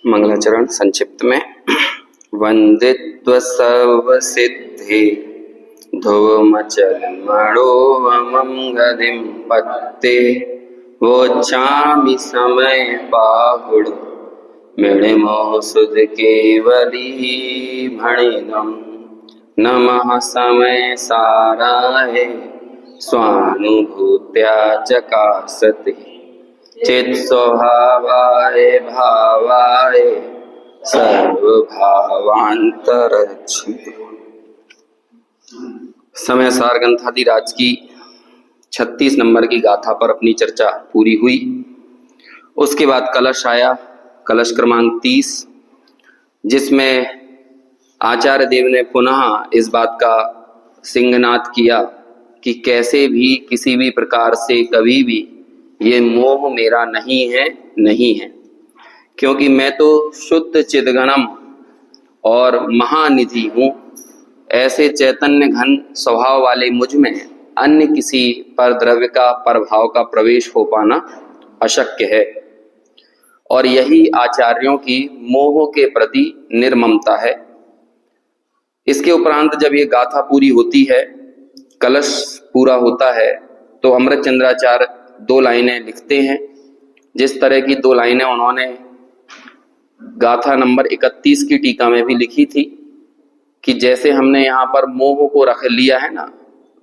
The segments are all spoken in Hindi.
मंगलाचरण संक्षिप्त में। वंदित्व सर्वसिद्धि ध्रुवमचलमणोऽमं गतिं पत्ते वोच्छामि समय बाहुड मृणिमो सुध केवली भणिनम्। नमः समय साराय स्वानुभूत्या चकासते चित् स्वभावाय भावाय सर्वभावांतरक्षिते। समय सार ग्रंथादिराज की 36 नंबर की गाथा पर अपनी चर्चा पूरी हुई। उसके बाद कलश आया, कलश क्रमांक 30, जिसमें आचार्य देव ने पुनः इस बात का सिंहनाद किया कि कैसे भी किसी भी प्रकार से कभी भी ये मोह मेरा नहीं है, क्योंकि मैं तो शुद्ध चिदघनम और महानिधि हूँ। ऐसे चैतन्य घन स्वभाव वाले मुझ में अन्य किसी पर द्रव्य का प्रभाव का प्रवेश हो पाना अशक्य है, और यही आचार्यों की मोह के प्रति निर्ममता है। इसके उपरांत जब ये गाथा पूरी होती है, कलश पूरा होता है, तो अमृत चंद्राचार्य 2 लाइनें लिखते हैं। जिस तरह की 2 लाइनें उन्होंने गाथा नंबर 31 की टीका में भी लिखी थी कि जैसे हमने यहाँ पर मोह को रख लिया है ना,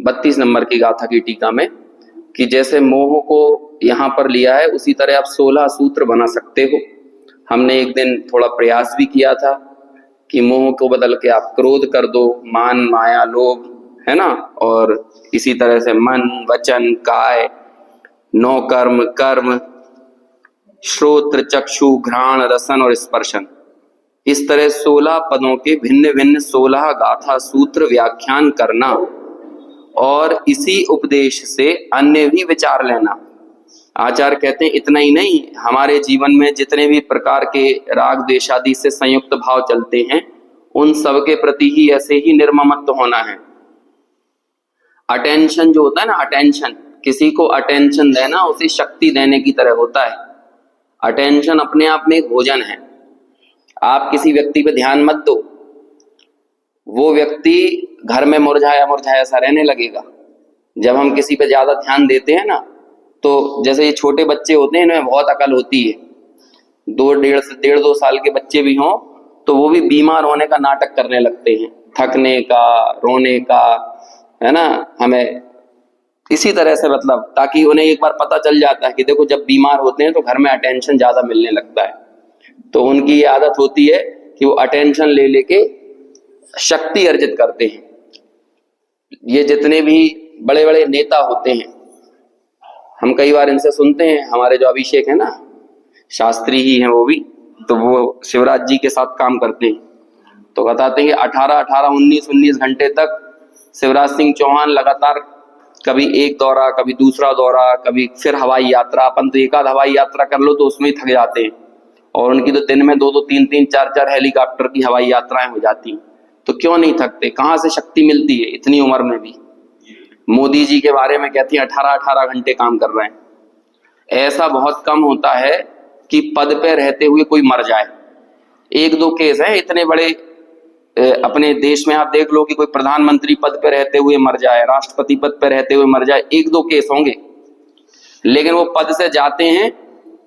32 नंबर की गाथा की टीका में, कि जैसे मोह को यहाँ पर लिया है उसी तरह आप 16 सूत्र बना सकते हो। हमने एक दिन थोड़ा प्रयास भी किया था कि मोह को बदल के आप क्रोध कर दो, मान माया लोभ, है ना, और इसी तरह से मन वचन काय 9 कर्म कर्म श्रोत्र चक्षु घ्राण रसन और स्पर्शन, इस तरह 16 पदों के भिन्न भिन्न 16 गाथा सूत्र व्याख्यान करना और इसी उपदेश से अन्य भी विचार लेना। आचार्य कहते हैं इतना ही नहीं, हमारे जीवन में जितने भी प्रकार के राग द्वेषादि से संयुक्त भाव चलते हैं उन सब के प्रति ही ऐसे ही निर्ममत्व होना है। अटेंशन जो होता है ना, अटेंशन, किसी को अटेंशन देना उसे शक्ति देने की तरह होता है। अटेंशन अपने आप में एक भोजन है। आप किसी व्यक्ति पे ध्यान मत दो, वो व्यक्ति घर में मुरझाया मुरझाया सा रहने लगेगा। जब हम किसी पे ज्यादा ध्यान देते हैं ना, तो जैसे ये छोटे बच्चे होते हैं, इनमें बहुत अकल होती है। 1.5 साल के बच्चे भी हों तो वो भी बीमार होने का नाटक करने लगते हैं, थकने का, रोने का, है ना। हमें इसी तरह से मतलब, ताकि उन्हें एक बार पता चल जाता है कि देखो जब बीमार होते हैं तो घर में अटेंशन ज्यादा मिलने लगता है। तो उनकी ये आदत होती है कि वो अटेंशन ले लेके शक्ति अर्जित करते हैं। ये जितने भी बड़े बड़े नेता होते हैं, हम कई बार इनसे सुनते हैं, हमारे जो अभिषेक है ना, शास्त्री ही हैं वो भी, तो वो शिवराज जी के साथ काम करते हैं, तो बताते हैं कि 19 घंटे तक शिवराज सिंह चौहान लगातार कभी एक दौरा, कभी दूसरा दौरा, कभी फिर हवाई यात्रा। अपन तो एक आध हवाई यात्रा कर लो तो उसमें ही थक जाते हैं, और उनकी तो दिन में 2-2 3-3 4-4 हेलीकॉप्टर की हवाई यात्राएं हो जाती। तो क्यों नहीं थकते? कहाँ से शक्ति मिलती है इतनी उम्र में भी? मोदी जी के बारे में कहती है 18 घंटे काम कर रहे हैं। ऐसा बहुत कम होता है कि पद पे रहते हुए कोई मर जाए। 1-2 केस हैं इतने बड़े अपने देश में, आप देख लो कि कोई प्रधानमंत्री पद पे रहते हुए मर जाए, राष्ट्रपति पद पे रहते हुए मर जाए, 1-2 केस होंगे। लेकिन वो पद से जाते हैं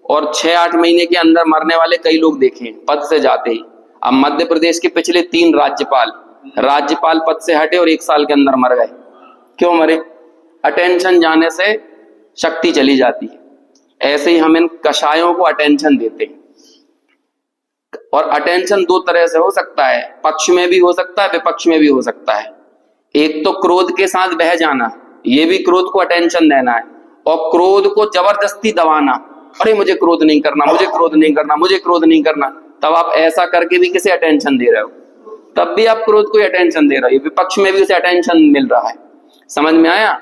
और 6-8 महीने के अंदर मरने वाले कई लोग देखे पद से जाते ही। अब मध्य प्रदेश के पिछले 3 राज्यपाल पद से हटे और 1 साल के अंदर मर गए। क्यों मरे? अटेंशन जाने से शक्ति चली जाती है। ऐसे ही हम इन कषायों को अटेंशन देते हैं, और अटेंशन 2 तरह से हो सकता है, पक्ष में भी हो सकता है, विपक्ष में भी हो सकता है। एक तो क्रोध के साथ बह जाना, ये भी क्रोध को अटेंशन देना है, और क्रोध को जबरदस्ती दबाना, अरे मुझे क्रोध नहीं करना, मुझे क्रोध नहीं करना, मुझे क्रोध नहीं करना। तब आप ऐसा करके भी किसे अटेंशन दे रहे हो? तब भी आप क्रोध को अटेंशन दे रहे हो, विपक्ष में भी उसे अटेंशन मिल रहा है। समझ में आया?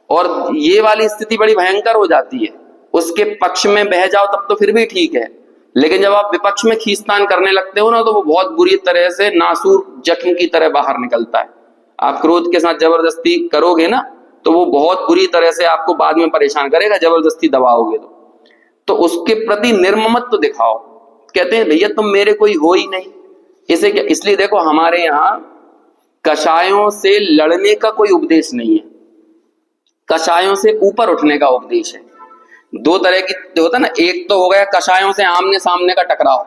और ये वाली स्थिति बड़ी भयंकर हो जाती है। उसके पक्ष में बह जाओ तब तो फिर भी ठीक है, लेकिन जब आप विपक्ष में खींचतान करने लगते हो ना, तो वो बहुत बुरी तरह से नासूर जख्म की तरह बाहर निकलता है। आप क्रोध के साथ जबरदस्ती करोगे ना, तो वो बहुत बुरी तरह से आपको बाद में परेशान करेगा, जबरदस्ती दबाओगे तो उसके प्रति निर्ममत्व दिखाओ कहते हैं भैया तुम मेरे कोई हो ही नहीं। इसे क्या, इसलिए देखो हमारे यहाँ कषायों से लड़ने का कोई उपदेश नहीं है, कषायों से ऊपर उठने का उपदेश है। दो तरह की होता ना, एक तो हो गया कषायों से आमने सामने का टकराव,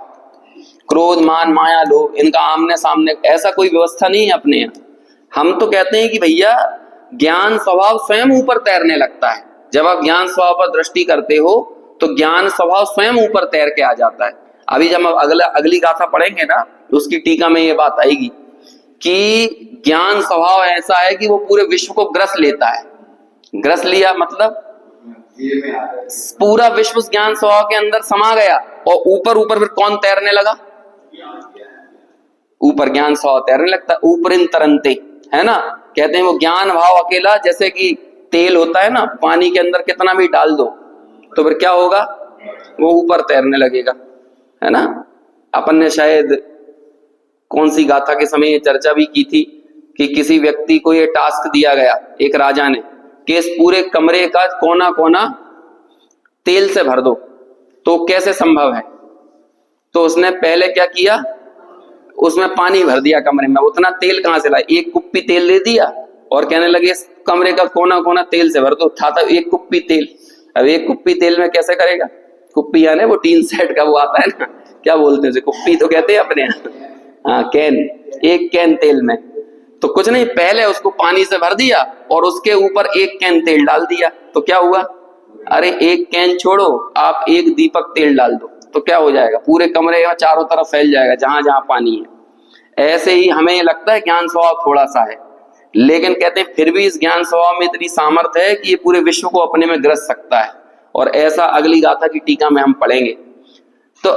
क्रोध मान माया लोभ, इनका आमने सामने, ऐसा कोई व्यवस्था नहीं है अपने यहाँ। हम तो कहते हैं कि भैया ज्ञान स्वभाव स्वयं ऊपर तैरने लगता है। जब आप ज्ञान स्वभाव पर दृष्टि करते हो तो ज्ञान स्वभाव स्वयं ऊपर तैर के आ जाता है। अभी जब हम अगली गाथा पढ़ेंगे ना, उसकी टीका में ये बात आएगी कि ज्ञान स्वभाव ऐसा है कि वो पूरे विश्व को ग्रस लेता है। ग्रस लिया मतलब पूरा विश्व उस ज्ञान स्वभाव के अंदर समा गया, और ऊपर ऊपर फिर कौन तैरने लगा? ऊपर ज्ञान स्वभाव तैरने लगता है, ऊपरिन तरंते, है ना। कहते हैं वो ज्ञान भाव अकेला जैसे कि तेल होता है ना, पानी के अंदर कितना भी डाल दो तो फिर क्या होगा, वो ऊपर तैरने लगेगा, है ना। अपन ने शायद कौन सी गाथा के समय ये चर्चा भी की थी कि किसी व्यक्ति को ये टास्क दिया गया, एक राजा ने, कि इस पूरे कमरे का कोना कोना तेल से भर दो, तो कैसे संभव है? तो उसने पहले क्या किया, उसमें पानी भर दिया कमरे में। उतना तेल कहां से लाए? एक कुप्पी तेल दे दिया और कहने लगे इस कमरे का कोना कोना तेल से भर दो। था एक कुप्पी तेल। अब एक कुप्पी तेल में कैसे करेगा? कुप्पी यानी वो टीन सेट का वो आता है ना, क्या बोलते हैं उसे, कुप्पी तो कहते हैं अपने यहाँ, हाँ कैन, एक कैन तेल में। तो कुछ नहीं, पहले उसको पानी से भर दिया और उसके ऊपर एक कैन तेल डाल दिया, तो क्या हुआ? अरे एक कैन छोड़ो, आप एक दीपक तेल डाल दो तो क्या हो जाएगा, पूरे कमरे में चारों तरफ फैल जाएगा जहां जहां पानी है। ऐसे ही हमें लगता है ज्ञान स्वभाव थोड़ा सा है, लेकिन कहते हैं फिर भी इस ज्ञान स्वभाव में इतनी सामर्थ्य है कि ये पूरे विश्व को अपने में ग्रस सकता है। और ऐसा अगली गाथा की टीका में हम पढ़ेंगे। तो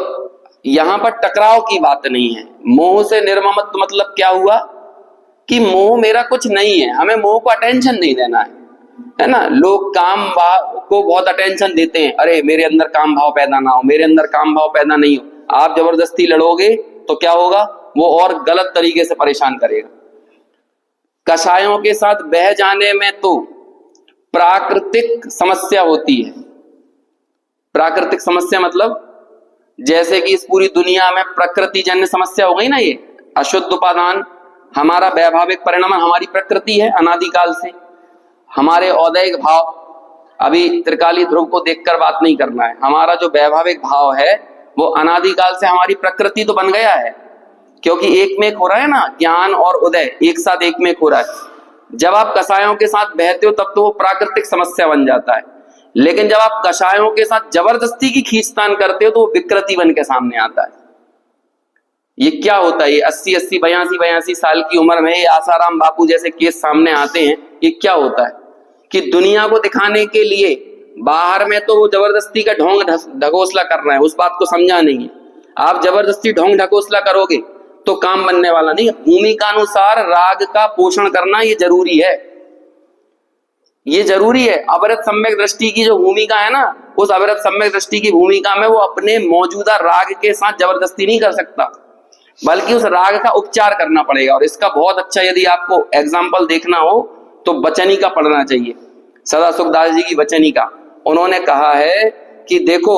यहां पर टकराव की बात नहीं है। मोह से निर्ममत्व मतलब क्या हुआ कि मोह मेरा कुछ नहीं है, हमें मोह को अटेंशन नहीं देना है ना। लोग काम भाव को बहुत अटेंशन देते हैं, अरे मेरे अंदर काम भाव पैदा ना हो, मेरे अंदर काम भाव पैदा नहीं हो। आप जबरदस्ती लड़ोगे तो क्या होगा, वो और गलत तरीके से परेशान करेगा। कषायों के साथ बह जाने में तो प्राकृतिक समस्या होती है। प्राकृतिक समस्या मतलब जैसे कि इस पूरी दुनिया में प्रकृति जन्य समस्या हो गई ना, ये अशुद्ध उपादान हमारा वैभाविक परिणाम हमारी प्रकृति है अनादिकाल से। हमारे औदैहिक भाव, अभी त्रिकाली ध्रुव को देखकर बात नहीं करना है, हमारा जो वैभाविक भाव है वो अनादिकाल से हमारी प्रकृति तो बन गया है, क्योंकि एक में एक हो रहा है ना, ज्ञान और उदय एक साथ एक में एक हो रहा है। जब आप कषायों के साथ बहते हो तब तो वो प्राकृतिक समस्या बन जाता है, लेकिन जब आप कषायों के साथ जबरदस्ती की खींचतान करते हो तो वो विकृति बन के सामने आता है। ये क्या होता है, ये 80-80 82 साल की उम्र में ये आसाराम बापू जैसे केस सामने आते हैं। ये क्या होता है कि दुनिया को दिखाने के लिए बाहर में तो वो जबरदस्ती का ढोंग ढकोसला कर रहे हैं, उस बात को समझा नहीं है। आप जबरदस्ती ढोंग ढकोसला करोगे तो काम बनने वाला नहीं। भूमिका अनुसार राग का पोषण करना ये जरूरी है, ये जरूरी है। अवरत सम्यक दृष्टि की जो भूमिका है ना, उस अवरत सम्यक दृष्टि की भूमिका में वो अपने मौजूदा राग के साथ जबरदस्ती नहीं कर सकता, बल्कि उस राग का उपचार करना पड़ेगा। और इसका बहुत अच्छा यदि आपको एग्जाम्पल देखना हो तो वचनी का पढ़ना चाहिए, सदा सुखदास जी की वचनी का। उन्होंने कहा है कि देखो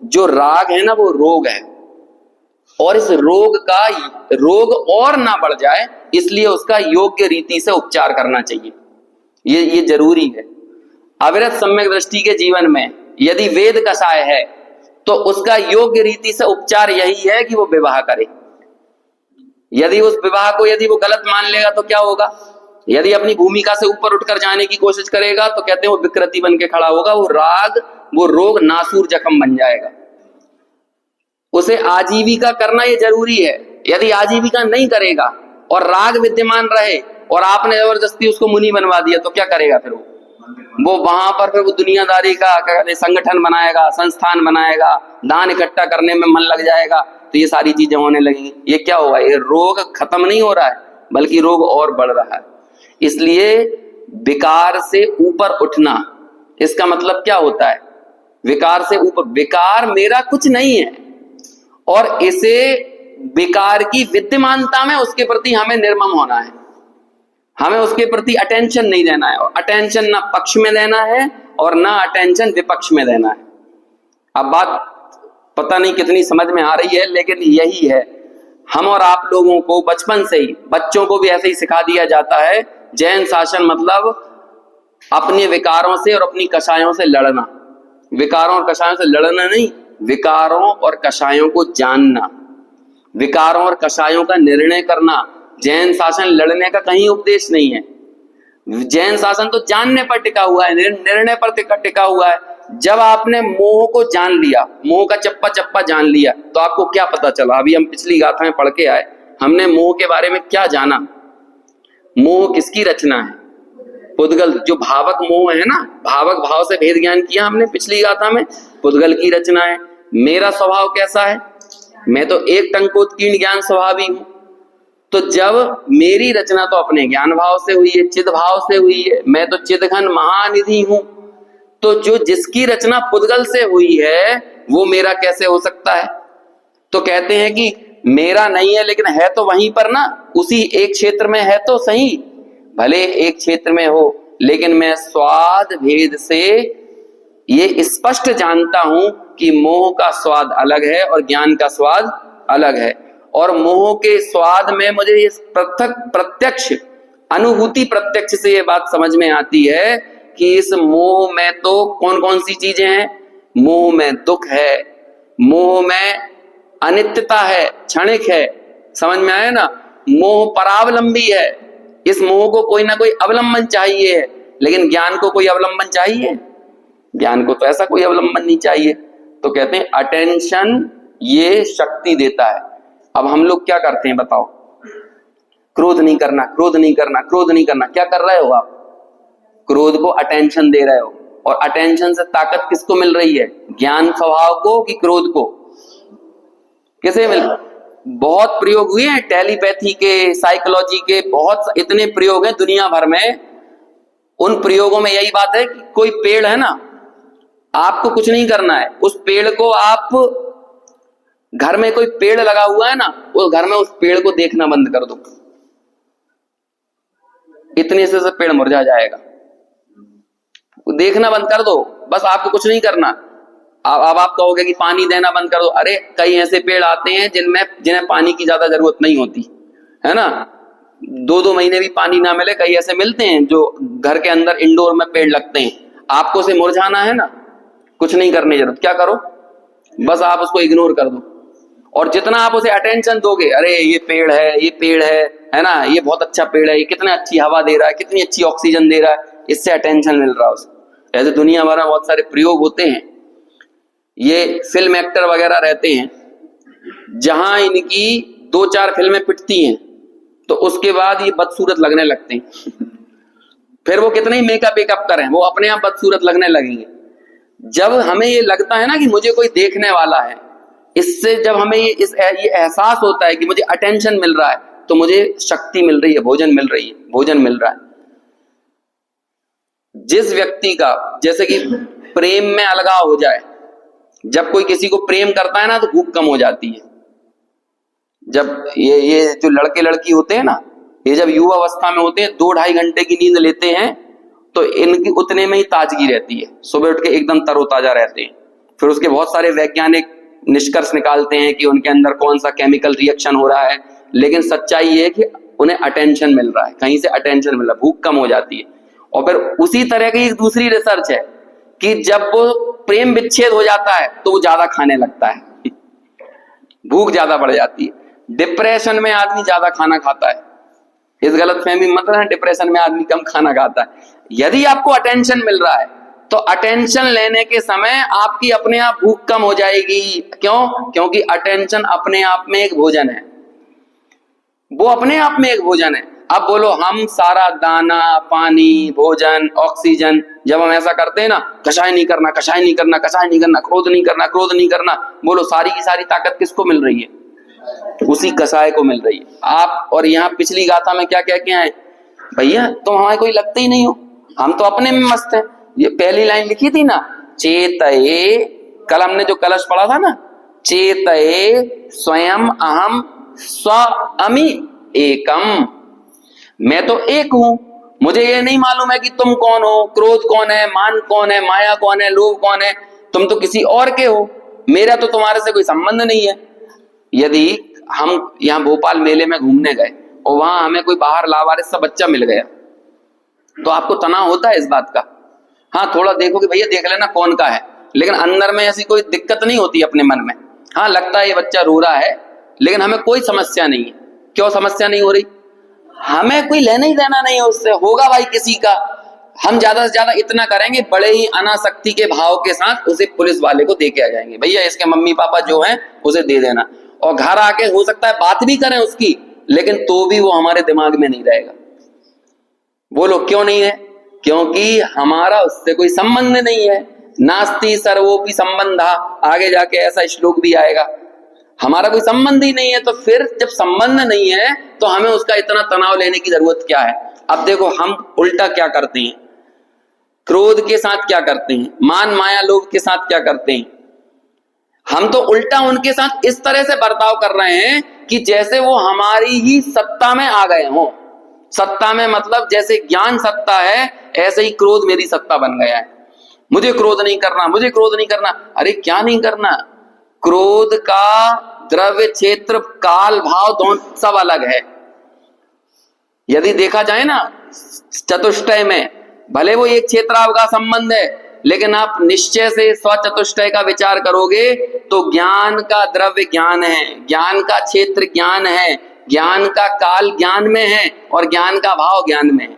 जो राग है ना वो रोग है, और इस रोग और ना बढ़ जाए इसलिए उसका योग्य रीति से उपचार करना चाहिए। ये जरूरी है। अविरत सम्यक दृष्टि के जीवन में यदि वेद कषाय है तो उसका योग्य रीति से उपचार यही है कि वो विवाह करे। यदि उस विवाह को यदि वो गलत मान लेगा तो क्या होगा, यदि अपनी भूमिका से ऊपर उठकर जाने की कोशिश करेगा तो कहते हैं वो विकृति बन के खड़ा होगा, वो राग वो रोग नासूर जख्म बन जाएगा। उसे आजीविका करना ये जरूरी है। यदि आजीविका नहीं करेगा और राग विद्यमान रहे और आपने जबरदस्ती उसको मुनि बनवा दिया तो क्या करेगा फिर वो वहां पर फिर वो दुनियादारी का संगठन बनाएगा, संस्थान बनाएगा, दान इकट्ठा करने में मन लग जाएगा, तो ये सारी चीजें होने लगेंगी। ये क्या होगा, ये रोग खत्म नहीं हो रहा है बल्कि रोग और बढ़ रहा है। इसलिए विकार से ऊपर उठना, इसका मतलब क्या होता है, विकार से ऊपर, विकार मेरा कुछ नहीं है और इसे विकार की विद्यमानता में उसके प्रति हमें निर्मम होना है, हमें उसके प्रति अटेंशन नहीं देना है। और अटेंशन ना पक्ष में देना है और ना अटेंशन विपक्ष में देना है। अब बात पता नहीं कितनी समझ में आ रही है, लेकिन यही है। हम और आप लोगों को बचपन से ही, बच्चों को भी ऐसे ही सिखा दिया जाता है, जैन शासन मतलब अपने विकारों से और अपनी कषायों से लड़ना। विकारों और कषायों से लड़ना नहीं, विकारों और कषायों को जानना, विकारों और कषायों का निर्णय करना। जैन शासन लड़ने का कहीं उपदेश नहीं है। जैन शासन तो जानने पर टिका हुआ है, निर्णय पर टिका हुआ है। जब आपने मोह को जान लिया, मोह का चप्पा चप्पा जान लिया, तो आपको क्या पता चला? अभी हम पिछली गाथा में पढ़ के आए, हमने मोह के बारे में क्या जाना? मोह किसकी रचना है? पुद्गल, जो भावक मोह है ना, भावक भाव से भेद ज्ञान किया हमने पिछली गाथा में, पुद्गल की रचना है। मेरा स्वभाव कैसा है? मैं तो एक टंकोत्कीर्ण ज्ञान स्वभावी हूं। तो जब मेरी रचना तो अपने ज्ञान भाव से हुई है, चिद भाव से हुई है, मैं तो चिदघन महानिधि हूं, तो जो जिसकी रचना पुद्गल से हुई है वो मेरा कैसे हो सकता है? तो कहते हैं कि मेरा नहीं है, लेकिन है तो वहीं पर ना, उसी एक क्षेत्र में है तो सही, भले एक क्षेत्र में हो, लेकिन मैं स्वाद भेद से ये स्पष्ट जानता हूं कि मोह का स्वाद अलग है और ज्ञान का स्वाद अलग है। और मोह के स्वाद में मुझे ये प्रत्यक्ष अनुभूति, प्रत्यक्ष से ये बात समझ में आती है कि इस मोह में तो कौन कौन सी चीजें हैं? मोह में दुख है, मोह में अनित्यता है, क्षणिक है, समझ में आया ना? मोह परावलंबी है, इस मोह को कोई ना कोई अवलंबन चाहिए है, लेकिन ज्ञान को कोई अवलंबन चाहिए? ज्ञान को तो ऐसा कोई अवलंबन नहीं चाहिए। तो कहते हैं अटेंशन ये शक्ति देता है। अब हम लोग क्या करते हैं बताओ? क्रोध नहीं करना, क्रोध नहीं करना, क्रोध नहीं करना। क्या कर रहे हो आप? क्रोध को अटेंशन दे रहे हो। और अटेंशन से ताकत किसको मिल रही है? ज्ञान स्वभाव को कि क्रोध को? किसे मिल? बहुत प्रयोग हुए हैं, टेलीपैथी के, साइकोलॉजी के, बहुत इतने प्रयोग हैं दुनिया भर में। उन प्रयोगों में यही बात है कि कोई पेड़ है ना, आपको कुछ नहीं करना है, उस पेड़ को आप, घर में कोई पेड़ लगा हुआ है ना, उस घर में उस पेड़ को देखना बंद कर दो, इतने से पेड़ मुरझा जाएगा। देखना बंद कर दो, बस आपको कुछ नहीं करना। अब आप कहोगे कि पानी देना बंद कर दो। अरे कई ऐसे पेड़ आते हैं जिन्हें पानी की ज्यादा जरूरत नहीं होती है ना, 2-2 महीने भी पानी ना मिले, कई ऐसे मिलते हैं जो घर के अंदर इंडोर में पेड़ लगते हैं। आपको उसे मुरझाना है ना, कुछ नहीं करने की जरूरत। क्या करो? बस आप उसको इग्नोर कर दो। और जितना आप उसे अटेंशन दोगे, अरे ये पेड़ है, ये पेड़ है ना, ये बहुत अच्छा पेड़ है, ये कितनी अच्छी हवा दे रहा है, कितनी अच्छी ऑक्सीजन दे रहा है, इससे अटेंशन मिल रहा है उसे। ऐसे दुनिया भर में बहुत सारे प्रयोग होते हैं। ये फिल्म एक्टर वगैरह रहते हैं, जहां इनकी 2-4 फिल्में पिटती हैं तो उसके बाद ये बदसूरत लगने लगते हैं। फिर वो कितने ही मेकअप करें, वो अपने आप बदसूरत लगने लगेंगे। जब हमें ये लगता है ना कि मुझे कोई देखने वाला है, इससे जब हमें ये एहसास होता है कि मुझे अटेंशन मिल रहा है, तो मुझे शक्ति मिल रही है, भोजन मिल रही है, भोजन मिल रहा है। जिस व्यक्ति का, जैसे कि प्रेम में अलगाव हो जाए, जब कोई किसी को प्रेम करता है ना तो भूख कम हो जाती है। जब ये जो लड़के लड़की होते हैं ना, ये जब युवा अवस्था में होते हैं, 2-2.5 घंटे की नींद लेते हैं तो इनकी उतने में ही ताजगी रहती है, सुबह उठ के एकदम तरोताजा रहते हैं। फिर उसके बहुत सारे वैज्ञानिक निष्कर्ष निकालते हैं कि उनके अंदर कौन सा केमिकल रिएक्शन हो रहा है, लेकिन सच्चाई ये है कि उन्हें अटेंशन मिल रहा है, कहीं से अटेंशन मिल रहा है, भूख कम हो जाती है। और फिर उसी तरह की एक दूसरी रिसर्च है कि जब वो प्रेम विच्छेद हो जाता है तो वो ज्यादा खाने लगता है, भूख ज्यादा बढ़ जाती है। डिप्रेशन में आदमी ज्यादा खाना खाता है, इस गलत फहमी मत रहना, डिप्रेशन में आदमी कम खाना खाता है। यदि आपको अटेंशन मिल रहा है तो अटेंशन लेने के समय आपकी अपने आप भूख कम हो जाएगी। क्यों? क्योंकि अटेंशन अपने आप में एक भोजन है, वो अपने आप में एक भोजन है। अब बोलो, हम सारा दाना, पानी, भोजन, ऑक्सीजन, जब हम ऐसा करते हैं ना, कषाय नहीं करना, कषाय नहीं करना, कषाय नहीं करना, क्रोध नहीं करना, क्रोध नहीं करना, बोलो सारी की सारी ताकत किसको मिल रही है? उसी कषाय को मिल रही है। आप और यहाँ पिछली गाथा में क्या कह के आए? भैया तुम हमारे कोई लगते ही नहीं हो, हम तो अपने में मस्त हैं। ये पहली लाइन लिखी थी ना, चेतये, कल हमने जो कलश पढ़ा था ना, चेतये स्वयं अहम स्वामी एकम, मैं तो एक हूं, मुझे ये नहीं मालूम है कि तुम कौन हो, क्रोध कौन है, मान कौन है, माया कौन है, लोभ कौन है, तुम तो किसी और के हो। मेरा तो तुम्हारे से कोई संबंध नहीं है। यदि हम यहाँ भोपाल मेले में घूमने गए और वहां हमें कोई बाहर लावारिस सा बच्चा मिल गया, तो आपको तनाव होता है इस बात का? हाँ, थोड़ा देखो कि भैया देख लेना कौन का है, लेकिन अंदर में ऐसी कोई दिक्कत नहीं होती अपने मन में। हाँ, लगता है ये बच्चा रो रहा है, लेकिन हमें कोई समस्या नहीं है। क्यों समस्या नहीं हो रही? हमें कोई लेना ही देना नहीं है उससे। होगा भाई किसी का, हम ज्यादा से ज्यादा इतना करेंगे, बड़े ही अनासक्ति के भाव के साथ उसे पुलिस वाले को दे के आ जाएंगे, भैया इसके मम्मी पापा जो हैं उसे दे देना। और घर आके हो सकता है बात भी करें उसकी, लेकिन तो भी वो हमारे दिमाग में नहीं रहेगा। बोलो क्यों नहीं है? क्योंकि हमारा उससे कोई संबंध नहीं है। नास्ति सर्वोपि संबंधा, आगे जाके ऐसा श्लोक भी आएगा। हमारा कोई संबंध ही नहीं है, तो फिर जब संबंध नहीं है तो हमें उसका इतना तनाव लेने की जरूरत क्या है? अब देखो हम उल्टा क्या करते हैं, क्रोध के साथ क्या करते हैं, मान माया लोभ के साथ क्या करते हैं। हम तो उल्टा उनके साथ इस तरह से बर्ताव कर रहे हैं कि जैसे वो हमारी ही सत्ता में आ गए हों। सत्ता में मतलब जैसे ज्ञान सत्ता है, ऐसे ही क्रोध मेरी सत्ता बन गया है। मुझे क्रोध नहीं करना, मुझे क्रोध नहीं करना। अरे क्या नहीं करना? क्रोध का द्रव्य क्षेत्र काल भाव दोनों सब अलग है। यदि देखा जाए ना चतुष्टय में, भले वो एक क्षेत्र का संबंध है, लेकिन आप निश्चय से स्वचतुष्टय का विचार करोगे तो ज्ञान का द्रव्य ज्ञान है, ज्ञान का क्षेत्र ज्ञान है, ज्ञान का काल ज्ञान में है और ज्ञान का भाव ज्ञान में है।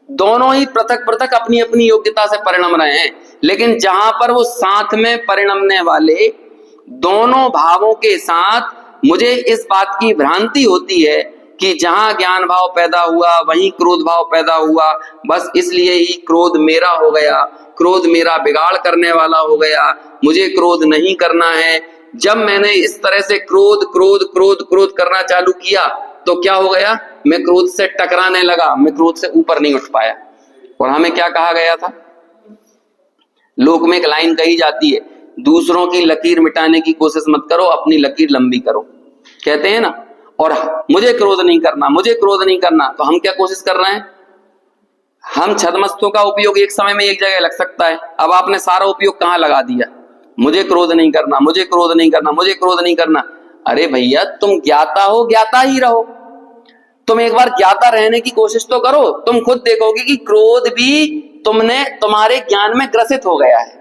दोनों ही पृथक पृथक अपनी अपनी योग्यता से परिणम रहे हैं, लेकिन जहां पर वो साथ में परिणमने वाले दोनों भावों के साथ, मुझे इस बात की भ्रांति होती है कि जहां ज्ञान भाव पैदा हुआ वहीं क्रोध भाव पैदा हुआ, बस इसलिए ही क्रोध मेरा हो गया, क्रोध मेरा बिगाड़ करने वाला हो गया, मुझे क्रोध नहीं करना है। जब मैंने इस तरह से क्रोध क्रोध क्रोध क्रोध करना चालू किया तो क्या हो गया? मैं क्रोध से टकराने लगा, मैं क्रोध से ऊपर नहीं उठ पाया। और हमें क्या कहा गया था? लोक में एक लाइन कही जाती है, दूसरों की लकीर मिटाने की कोशिश मत करो, अपनी लकीर लंबी करो, कहते हैं ना। और मुझे क्रोध नहीं करना, मुझे क्रोध नहीं करना, तो हम क्या कोशिश कर रहे हैं? हम छद्मस्तों का उपयोग एक समय में एक जगह लग सकता है, अब आपने सारा उपयोग कहां लगा दिया? मुझे क्रोध नहीं करना, मुझे क्रोध नहीं करना, मुझे क्रोध नहीं करना। अरे भैया तुम ज्ञाता हो, ज्ञाता ही रहो। तुम एक बार ज्ञाता रहने की कोशिश तो करो, तुम खुद देखोगे कि क्रोध भी तुम्हारे ज्ञान में ग्रसित हो गया है।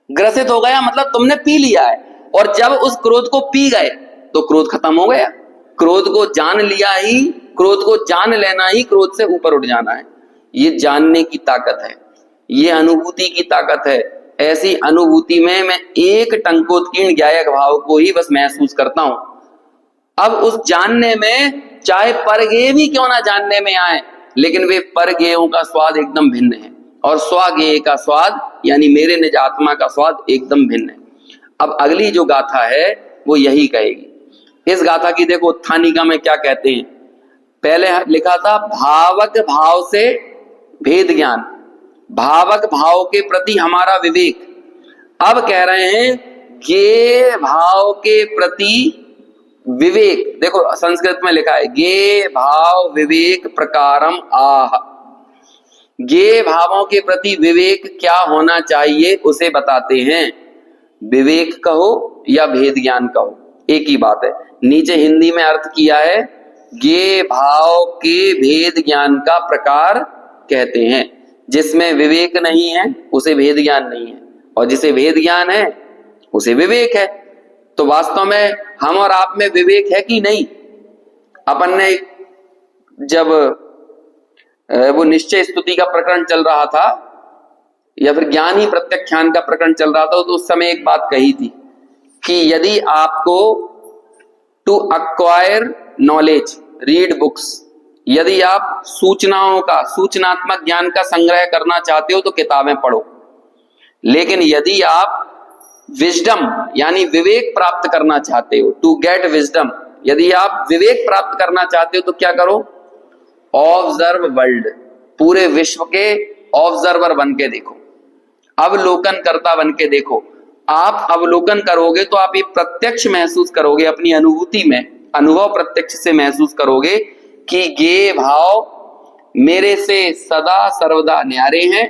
ग्रसित हो गया मतलब तुमने पी लिया है, और जब उस क्रोध को पी गए तो क्रोध खत्म हो गया। क्रोध को जान लिया ही, क्रोध को जान लेना ही क्रोध से ऊपर उठ जाना है। ये जानने की ताकत है, ये अनुभूति की ताकत है। ऐसी अनुभूति में मैं एक टंकोत्कीर्ण ज्ञायक भाव को ही बस महसूस करता हूं। अब उस जानने में चाहे परगेय भी क्यों ना जानने में आए, लेकिन वे परगेयों का स्वाद एकदम भिन्न है, और स्वगेय का स्वाद यानी मेरे निज आत्मा का स्वाद एकदम भिन्न है। अब अगली जो गाथा है वो यही कहेगी। इस गाथा की देखो उत्थानिका में क्या कहते हैं। पहले लिखा था भावक भाव से भेद ज्ञान, भावक भाव के प्रति हमारा विवेक। अब कह रहे हैं गे भाव के प्रति विवेक। देखो संस्कृत में लिखा है गे भाव विवेक प्रकारम आह। गे भावों के प्रति विवेक क्या होना चाहिए उसे बताते हैं। विवेक कहो या भेद ज्ञान कहो, एक ही बात है। नीचे हिंदी में अर्थ किया है गे भाव के भेद ज्ञान का प्रकार कहते हैं। जिसमें विवेक नहीं है उसे भेद ज्ञान नहीं है, और जिसे भेद ज्ञान है उसे विवेक है। तो वास्तव में हम और आप में विवेक है कि नहीं? अपन ने जब वो निश्चय स्तुति का प्रकरण चल रहा था, या फिर ज्ञान ही प्रत्याख्यान का प्रकरण चल रहा था, तो उस समय एक बात कही थी कि यदि आपको to acquire knowledge read books, यदि आप सूचनाओं का, सूचनात्मक ज्ञान का संग्रह करना चाहते हो तो किताबें पढ़ो। लेकिन यदि आप विजडम यानी विवेक प्राप्त करना चाहते हो, टू गेट विजडम, यदि आप विवेक प्राप्त करना चाहते हो तो क्या करो? ऑब्जर्व वर्ल्ड, पूरे विश्व के ऑब्जर्वर बन के देखो, अवलोकन करता बन के देखो। आप अवलोकन करोगे तो आप ये प्रत्यक्ष महसूस करोगे, अपनी अनुभूति में अनुभव प्रत्यक्ष से महसूस करोगे कि ये भाव मेरे से सदा सर्वदा न्यारे हैं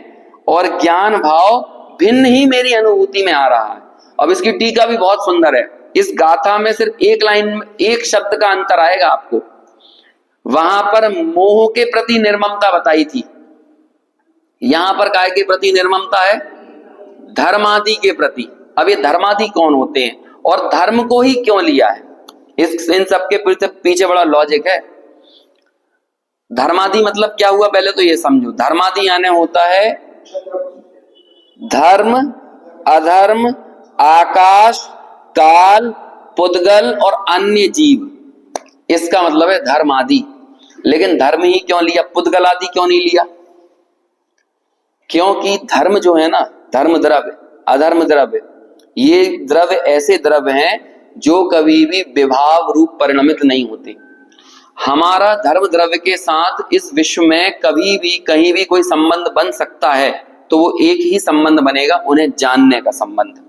और ज्ञान भाव भिन्न ही मेरी अनुभूति में आ रहा है। अब इसकी टीका भी बहुत सुंदर है। इस गाथा में सिर्फ एक लाइन में एक शब्द का अंतर आएगा आपको। वहां पर मोह के प्रति निर्ममता बताई थी, यहां पर काय के प्रति निर्ममता है? धर्मादि के प्रति। अब ये धर्मादि कौन होते हैं और धर्म को ही क्यों लिया है? इन सबके पीछे बड़ा लॉजिक है। धर्मादि मतलब क्या हुआ पहले तो ये समझो। धर्मादि यानी होता है धर्म, अधर्म, आकाश, काल, पुद्गल और अन्य जीव, इसका मतलब है धर्म आदि। लेकिन धर्म ही क्यों लिया, पुद्गल आदि क्यों नहीं लिया? क्योंकि धर्म जो है ना, धर्म द्रव्य, अधर्म द्रव्य, ये द्रव्य ऐसे द्रव्य हैं जो कभी भी विभाव रूप परिणमित नहीं होते। हमारा धर्म द्रव्य के साथ इस विश्व में कभी भी कहीं भी कोई संबंध बन सकता है तो वो एक ही संबंध बनेगा, उन्हें जानने का संबंध।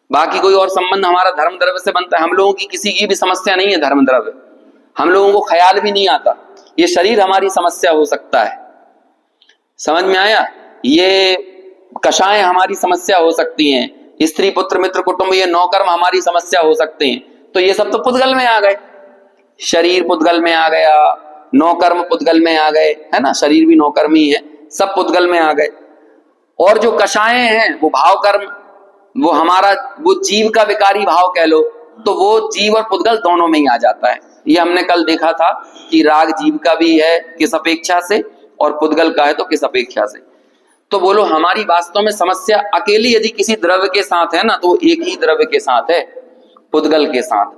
बाकी कोई और संबंध हमारा धर्म द्रव्य से बनता है। हम लोगों की किसी की भी समस्या नहीं है धर्म द्रव्य, हम लोगों को ख्याल भी नहीं आता। ये शरीर हमारी समस्या हो सकता है, समझ में आया? ये कषाएं हमारी समस्या हो सकती हैं, स्त्री पुत्र मित्र कुटुंब ये नौकर्म हमारी समस्या हो सकते हैं। तो ये सब तो पुद्गल में आ गए। शरीर पुद्गल में आ गया, नौकर्म पुद्गल में आ गए, है ना, शरीर भी नौकर्मी है, सब पुद्गल में आ गए। और जो कषाएं हैं वो भाव कर्म, वो हमारा वो जीव का विकारी भाव कह लो, तो वो जीव और पुद्गल दोनों में ही आ जाता है। ये हमने कल देखा था कि राग जीव का भी है किस अपेक्षा से और पुद्गल का है तो किस अपेक्षा से। तो बोलो हमारी वास्तव में समस्या अकेली यदि किसी द्रव्य के साथ है ना तो एक ही द्रव्य के साथ है, पुद्गल के साथ।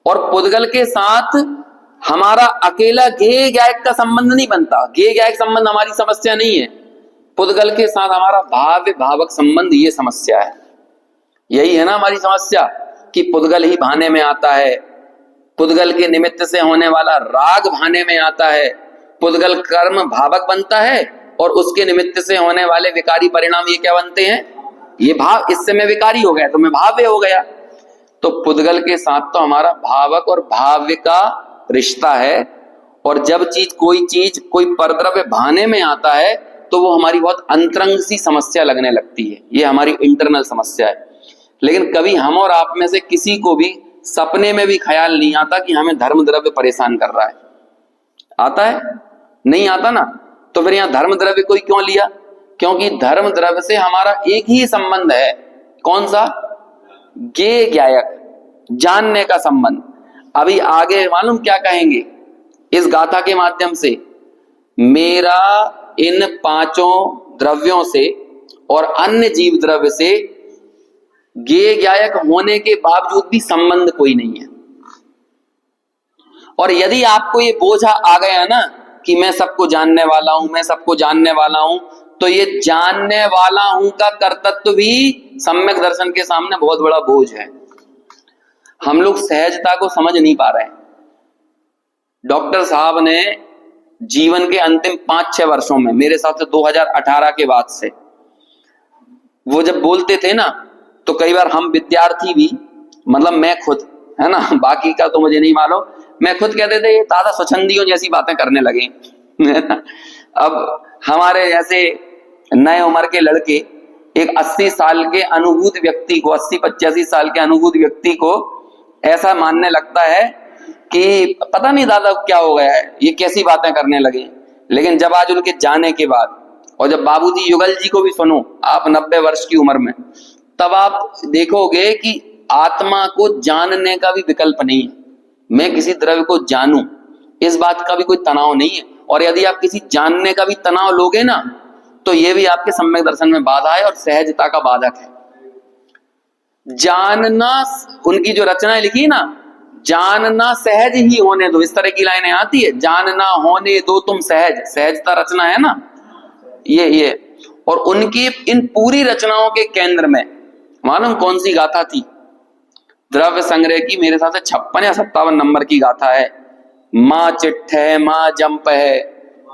और पुद्गल के साथ हमारा अकेला गेय गायक का संबंध नहीं बनता, गेय गायक संबंध हमारी समस्या नहीं है। पुद्गल के साथ हमारा भाव्य भावक संबंध ये समस्या है। यही है ना हमारी समस्या कि पुद्गल ही भाने में आता है, पुद्गल के निमित्त से होने वाला राग भाने में आता है, पुद्गल कर्म भावक बनता है और उसके निमित्त से होने वाले विकारी परिणाम ये क्या बनते हैं? ये भाव, इससे मैं विकारी हो गया तो मैं भाव्य हो गया। तो पुद्गल के साथ तो हमारा भावक और भाव्य का रिश्ता है। और जब चीज कोई परद्रव्य भाने में आता है तो वो हमारी बहुत अंतरंग सी समस्या लगने लगती है, ये हमारी इंटरनल समस्या है। लेकिन कभी हम और आप में से किसी को भी सपने में भी ख्याल नहीं आता कि हमें धर्म द्रव्य परेशान कर रहा है। आता है? नहीं आता ना। तो फिर यहां धर्म द्रव्य कोई क्यों लिया? क्योंकि धर्म द्रव्य से हमारा एक ही संबंध है, कौन सा? ज्ञेय ज्ञायक, जानने का संबंध। अभी आगे मालूम क्या कहेंगे इस गाथा के माध्यम से? मेरा इन पांचों द्रव्यों से और अन्य जीव द्रव्य से ज्ञेय ज्ञायक होने के बावजूद भी संबंध कोई नहीं है। और यदि आपको ये बोझा आ गया ना कि मैं सबको जानने वाला हूं, मैं सबको जानने वाला हूं, तो ये जानने वाला हूं का कर्तृत्व भी सम्यक दर्शन के सामने बहुत बड़ा बोझ है। हम लोग सहजता को समझ नहीं पा रहे हैं। डॉक्टर साहब ने जीवन के अंतिम 5-6 वर्षों में, मेरे साथ से 2018 के बाद से, वो जब बोलते थे ना तो कई बार हम विद्यार्थी भी, मतलब मैं खुद, है ना, बाकी का तो मुझे नहीं मालूम, मैं खुद कहते थे ये दादा स्वच्छंदियों जैसी बातें करने लगे। अब हमारे जैसे नए उम्र के लड़के एक 80 साल के अनुभूत व्यक्ति को, 80-85 साल के अनुभूत व्यक्ति को ऐसा मानने लगता है कि पता नहीं दादा क्या हो गया है, ये कैसी बातें करने लगे। लेकिन जब आज उनके जाने के बाद, और जब बाबूजी युगल जी को भी सुनो आप 90 वर्ष की उम्र में, तब आप देखोगे कि आत्मा को जानने का भी विकल्प नहीं है। मैं किसी द्रव्य को जानूं, इस बात का भी कोई तनाव नहीं है। और यदि आप किसी जानने का भी तनाव लोगे ना तो ये भी आपके सम्यक दर्शन में बाधा है और सहजता का बाधक है। जानना, उनकी जो रचनाएं लिखी ना, जानना सहज ही होने दो, इस तरह की लाइनें आती है, जानना होने दो तुम सहज, सहजता रचना है ना ये। और उनकी इन पूरी रचनाओं के केंद्र में मालूम कौन सी गाथा थी? द्रव्य संग्रह की मेरे साथ 56 या 57 नंबर की गाथा है। माँ चिट्ठ है, माँ जंप है,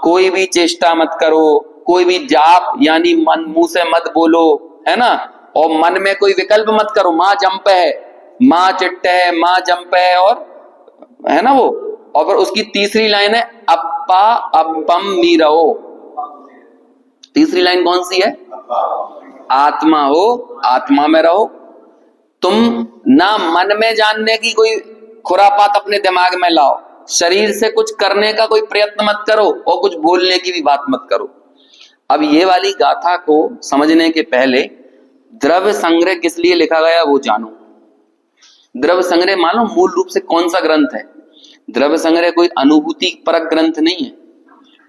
कोई भी चेष्टा मत करो, कोई भी जाप यानी मन मुंह से मत बोलो, है ना, और मन में कोई विकल्प मत करो। माँ जंप है, माँ चिट्ठ है, माँ जंप है, और है ना वो। और फिर उसकी तीसरी लाइन है अप्पा अपम मीरो। तीसरी लाइन कौन सी है? आत्मा हो, आत्मा में रहो। तुम ना मन में जानने की कोई खुरापात अपने दिमाग में लाओ, शरीर से कुछ करने का कोई प्रयत्न मत करो और कुछ बोलने की भी बात मत करो। अब ये वाली गाथा को समझने के पहले द्रव्य संग्रह किस लिए लिखा गया वो जानो। द्रव्य संग्रह मालूम मूल रूप से कौन सा ग्रंथ है? द्रव्य संग्रह कोई अनुभूति परक ग्रंथ नहीं है।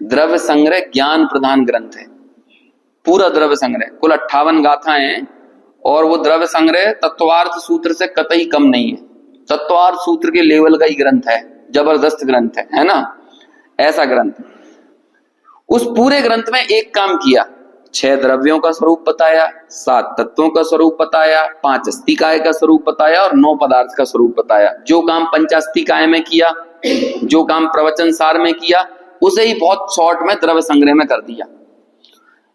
द्रव्य संग्रह ज्ञान प्रधान ग्रंथ है। पूरा द्रव्य संग्रह कुल 58 गाथाएं हैं और वो द्रव्य संग्रह तत्वार्थ सूत्र से कतई कम नहीं है। तत्वार्थ सूत्र के लेवल का ही ग्रंथ है, जबरदस्त ग्रंथ है ना, ऐसा ग्रंथ। उस पूरे ग्रंथ में एक काम किया, 6 द्रव्यों का स्वरूप बताया, 7 तत्वों का स्वरूप बताया, 5 अस्तिकाय का स्वरूप बताया और 9 पदार्थ का स्वरूप बताया। जो काम पंचास्तिकाय में किया, जो काम प्रवचन सार में किया, उसे ही बहुत शॉर्ट में द्रव्य संग्रह में कर दिया।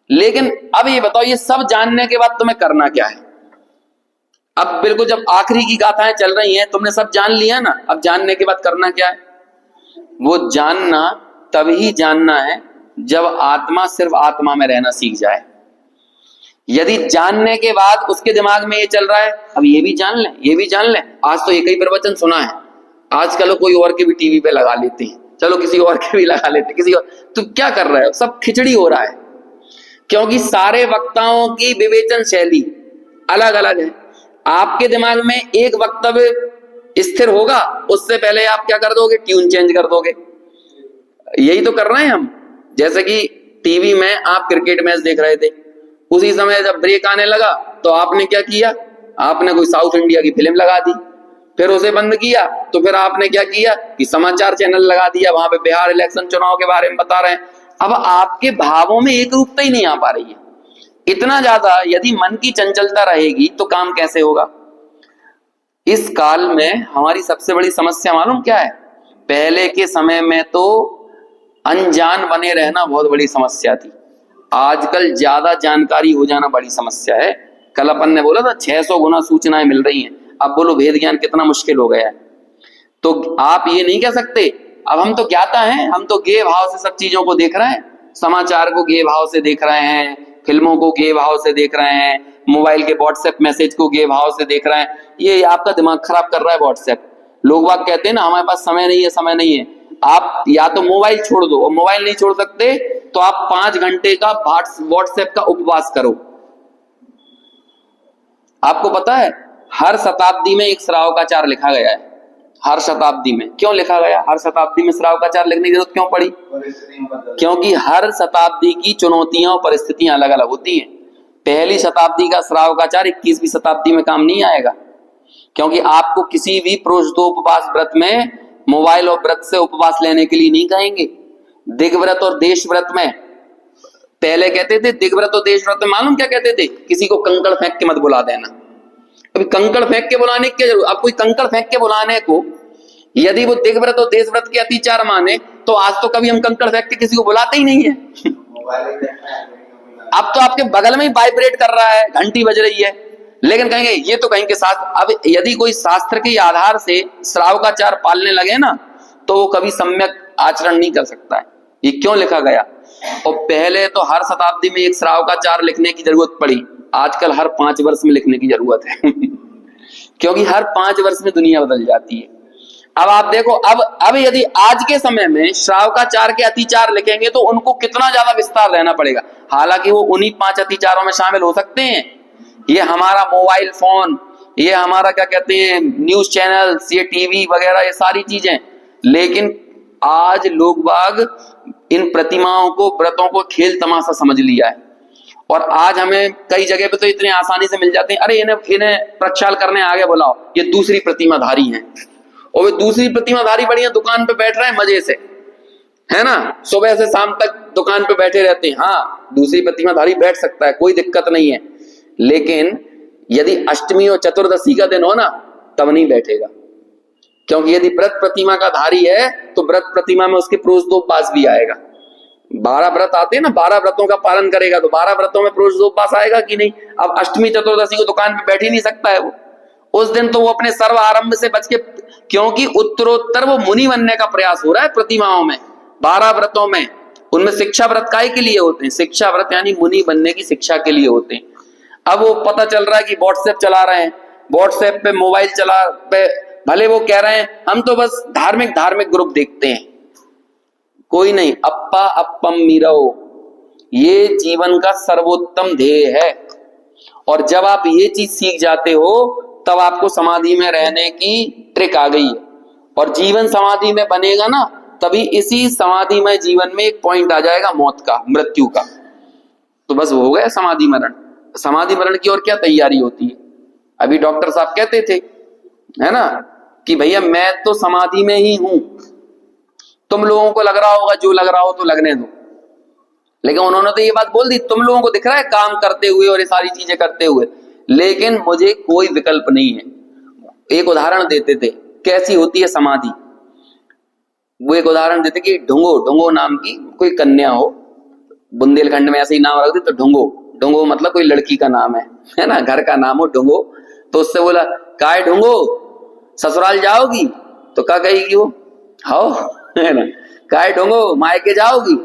लेकिन अब ये बताओ, ये सब जानने के बाद तुम्हें करना क्या है? अब बिल्कुल जब आखिरी की गाथाएं चल रही हैं, तुमने सब जान लिया ना, अब जानने के बाद करना क्या है? वो जानना तभी जानना है जब आत्मा सिर्फ आत्मा में रहना सीख जाए। यदि जानने के बाद उसके दिमाग में ये चल रहा है अब ये भी जान ले, ये भी जान ले, आज तो एक ही प्रवचन सुना है, आजकल कोई और के भी टीवी पे लगा लेते हैं, चलो किसी और के भी लगा लेते, किसी और, तो क्या कर रहे हो? सब खिचड़ी हो रहा है, क्योंकि सारे वक्ताओं की विवेचन शैली अलग अलग है। आपके दिमाग में एक वक्तव्य स्थिर होगा, उससे पहले आप क्या कर दोगे? ट्यून चेंज कर दोगे। यही तो कर रहे हैं हम। जैसे कि टीवी में आप क्रिकेट मैच देख रहे थे, उसी समय जब ब्रेक आने लगा तो आपने क्या किया? आपने कोई साउथ इंडिया की फिल्म लगा दी, फिर उसे बंद किया, तो फिर आपने क्या किया कि समाचार चैनल लगा दिया, वहां पे बिहार इलेक्शन चुनाव के बारे में बता रहे हैं। अब आपके भावों में एक रूपता ही नहीं आ पा रही है। इतना ज्यादा यदि मन की चंचलता रहेगी तो काम कैसे होगा? इस काल में हमारी सबसे बड़ी समस्या मालूम क्या है? पहले के समय में तो अनजान बने रहना बहुत बड़ी समस्या थी, आजकल ज्यादा जानकारी हो जाना बड़ी समस्या है। कल अपन ने बोला था 600 गुना सूचनाएं मिल रही हैं, अब बोलो भेद ज्ञान कितना मुश्किल हो गया है। तो आप ये नहीं कह सकते अब हम तो ज्ञाता हैं, हम तो गे भाव से सब चीजों को देख रहे हैं, समाचार को गे भाव से देख रहे हैं, फिल्मों को गे भाव से देख रहे हैं, मोबाइल के व्हाट्सएप मैसेज को गे भाव से देख रहे हैं। ये आपका दिमाग खराब कर रहा है व्हाट्सएप। लोग बात कहते हैं ना हमारे पास समय नहीं है, समय नहीं है। आप या तो मोबाइल छोड़ दो, और मोबाइल नहीं छोड़ सकते तो आप 5 घंटे का व्हाट्सएप का उपवास करो। आपको पता है हर शताब्दी में एक श्रावकाचार लिखा गया है। हर शताब्दी में क्यों लिखा गया? हर शताब्दी में श्रावकाचार लिखने की जरूरत क्यों पड़ी? क्योंकि हर शताब्दी की चुनौतियां और परिस्थितियां अलग अलग होती हैं। पहली शताब्दी का श्रावकाचार 21वीं शताब्दी में काम नहीं आएगा, क्योंकि आपको किसी भी प्रोषदोपवास व्रत में मोबाइल और व्रत से उपवास लेने के लिए नहीं कहेंगे। दिग्व्रत और देश व्रत में पहले कहते थे, दिग्व्रत और देश व्रत में मालूम क्या कहते थे? किसी को कंकड़ फेंक के मत बुला देना। अभी कंकड़ फेंक के बुलाने की क्या जरूरत? अब कोई कंकड़ फेंक के बुलाने को यदि वो दिग्व्रत और देश व्रत के अतिचार माने तो आज तो कभी हम कंकड़ फेंक के किसी को बुलाते ही नहीं है। अब तो आपके बगल में ही वाइब्रेट कर रहा है, घंटी बज रही है, लेकिन कहेंगे ये तो कहेंगे शास्त्र। अब यदि कोई शास्त्र के आधार से श्रावकाचार पालने लगे ना तो वो कभी सम्यक आचरण नहीं कर सकता है। ये क्यों लिखा गया? और पहले तो हर शताब्दी में एक श्रावकाचार लिखने की जरूरत पड़ी, आजकल हर 5 वर्ष में लिखने की जरूरत है क्योंकि हर 5 वर्ष में दुनिया बदल जाती है। अब आप देखो, अब यदि आज के समय में श्रावकाचार के अतिचार लिखेंगे तो उनको कितना ज्यादा विस्तार रहना पड़ेगा। हालांकि वो उन्हीं 5 अतिचारों में शामिल हो सकते हैं। ये हमारा मोबाइल फोन, ये हमारा क्या कहते हैं न्यूज चैनल्स, ये टीवी वगैरह, ये सारी चीजें। लेकिन आज लोग बाग इन प्रतिमाओं को, व्रतों को खेल तमाशा समझ लिया है। और आज हमें कई जगह पे तो इतने आसानी से मिल जाते हैं, अरे इन्हें प्रक्षाल करने आगे बुलाओ, ये दूसरी प्रतिमाधारी हैं। और वे दूसरी प्रतिमाधारी बढ़िया दुकान पे बैठ रहे हैं मजे से, है ना, सुबह से शाम तक दुकान पे बैठे रहते हैं। हाँ, दूसरी प्रतिमाधारी बैठ सकता है, कोई दिक्कत नहीं है, लेकिन यदि अष्टमी और चतुर्दशी का दिन हो ना तब नहीं बैठेगा। क्योंकि यदि व्रत प्रतिमा का धारी है तो व्रत प्रतिमा में उसके प्रोषदोपवास भी आएगा। 12 व्रत आते हैं ना, 12 व्रतों का पालन करेगा तो 12 व्रतों में प्रोषदोपवास आएगा कि नहीं। अब अष्टमी चतुर्दशी को दुकान पे बैठ ही नहीं सकता है वो, उस दिन तो वो अपने सर्व आरंभ से बच के, क्योंकि उत्तरोत्तर वो मुनि बनने का प्रयास हो रहा है प्रतिमाओं में। 12 व्रतों में उनमें शिक्षा व्रत काय के लिए होते हैं? शिक्षा व्रत यानी मुनि बनने की शिक्षा के लिए होते हैं। अब वो पता चल रहा है कि व्हाट्सएप चला रहे हैं, व्हाट्सएप पे, मोबाइल चला पे, भले वो कह रहे हैं हम तो बस धार्मिक ग्रुप देखते हैं, कोई नहीं। अप्पा अप्पम मीरो, ये जीवन का सर्वोत्तम ध्येय है। और जब आप ये चीज सीख जाते हो तब आपको समाधि में रहने की ट्रिक आ गई है। और जीवन समाधि में बनेगा ना, तभी इसी समाधि में जीवन में एक पॉइंट आ जाएगा मौत का, मृत्यु का, तो बस वो हो गया समाधि मरण। समाधि मरण की और क्या तैयारी होती है। अभी डॉक्टर साहब कहते थे, है ना, कि भैया मैं तो समाधि में ही हूं, तुम लोगों को लग रहा होगा जो लग रहा हो तो लगने दो, लेकिन उन्होंने तो ये बात बोल दी, तुम लोगों को दिख रहा है काम करते हुए और ये सारी चीजें करते हुए, लेकिन मुझे कोई विकल्प नहीं है। एक उदाहरण देते थे कैसी होती है समाधि। वो एक उदाहरण देते कि ढुंगो नाम की कोई कन्या हो, बुंदेलखंड में ऐसे ही नाम रख दे तो ढुंगो मतलब कोई लड़की का नाम है ना, घर का नाम हो ढुंगो। तो उससे बोला, काय ढुंगो ससुराल जाओगी? तो क्या कहेगी वो? हाओ, है ना। काय ढुंगो मायके जाओगी?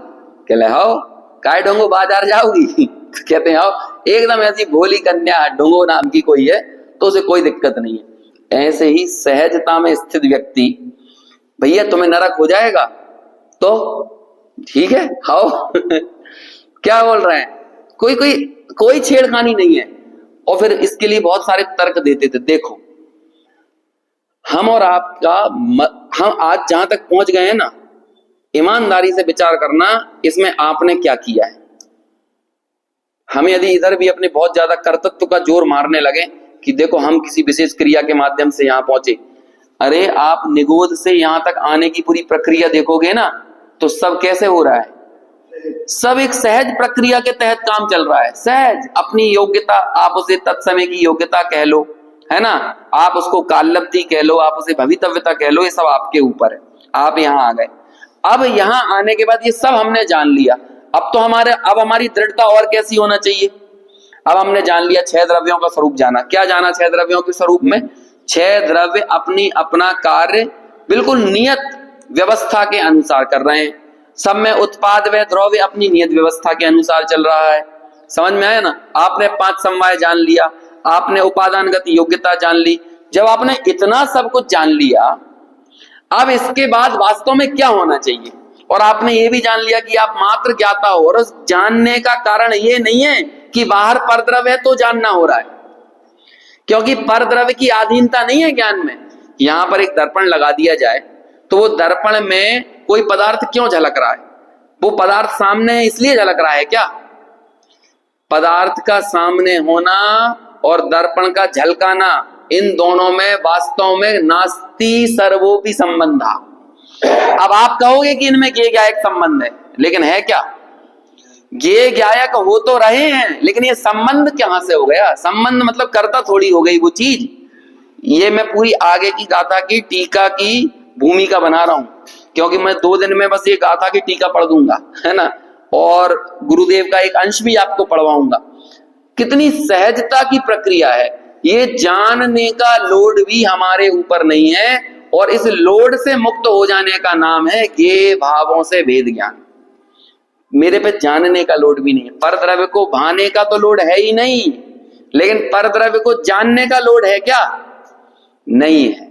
कहले हाओ। काय ढुंगो बाजार जाओगी? तो कहते हैं हाओ। एकदम ऐसी भोली कन्या ढुंगो नाम की कोई है तो उसे कोई दिक्कत नहीं है। ऐसे ही सहजता में स्थित व्यक्ति, भैया तुम्हें नरक हो जाएगा तो ठीक है हाओ क्या बोल रहे हैं, कोई छेड़खानी नहीं है। और फिर इसके लिए बहुत सारे तर्क देते थे। देखो हम और आपका हम आज जहां तक पहुंच गए हैं ना, ईमानदारी से विचार करना इसमें आपने क्या किया है। हम यदि इधर भी अपने बहुत ज्यादा कर्तृत्व का जोर मारने लगे कि देखो हम किसी विशेष क्रिया के माध्यम से यहां पहुंचे, अरे आप निगोद से यहां तक आने की पूरी प्रक्रिया देखोगे ना तो सब कैसे हो रहा है, सब एक सहज प्रक्रिया के तहत काम चल रहा है। सहज अपनी योग्यता, आप उसे तत्समय की योग्यता कह लो, है ना, आप उसको काललब्धि कह लो, आप उसे भवितव्यता कह लो, ये सब आपके ऊपर है। आप यहां आ गए, अब यहां आने के बाद ये सब हमने जान लिया। अब तो अब हमारी दृढ़ता और कैसी होना चाहिए। अब हमने जान लिया 6 द्रव्यों का स्वरूप जाना। क्या जाना 6 द्रव्यों के स्वरूप में? 6 द्रव्य अपनी अपना कार्य बिल्कुल नियत व्यवस्था के अनुसार कर रहे हैं। सब में उत्पाद व द्रव्य अपनी नियत व्यवस्था के अनुसार चल रहा है। समझ में आया ना। आपने 5 समवाय जान लिया, आपने उपादानगत योग्यता जान ली। जब आपने इतना सब कुछ जान लिया, अब इसके बाद वास्तव में क्या होना चाहिए। और आपने ये भी जान लिया कि आप मात्र ज्ञाता हो, और उस जानने का कारण ये नहीं है कि बाहर परद्रव्य है तो जानना हो रहा है, क्योंकि परद्रव्य की अधीनता नहीं है ज्ञान में। यहां पर एक दर्पण लगा दिया जाए तो वो दर्पण में कोई पदार्थ क्यों झलक रहा है? वो पदार्थ सामने है इसलिए झलक रहा है क्या? पदार्थ का सामने होना और दर्पण का झलकाना, इन दोनों में वास्तव में नास्ति सर्वोपि संबंधा। अब आप कहोगे कि इनमें ज्ञेय ज्ञायक संबंध है, लेकिन है क्या? ज्ञेय ज्ञायक हो तो रहे हैं, लेकिन ये संबंध कहां से हो गया? संबंध मतलब कर्ता थोड़ी हो गई वो चीज। ये मैं पूरी आगे की गाथा की टीका की भूमिका बना रहा हूं, क्योंकि मैं 2 दिन में बस ये गाथा की टीका पढ़ दूंगा, है ना, और गुरुदेव का एक अंश भी आपको पढ़वाऊंगा। कितनी सहजता की प्रक्रिया है। ये जानने का लोड भी हमारे ऊपर नहीं है, और इस लोड से मुक्त हो जाने का नाम है ज्ञेय भावों से भेद ज्ञान। मेरे पे जानने का लोड भी नहीं है। परद्रव्य को भाने का तो लोड है ही नहीं, लेकिन परद्रव्य को जानने का लोड है क्या? नहीं है।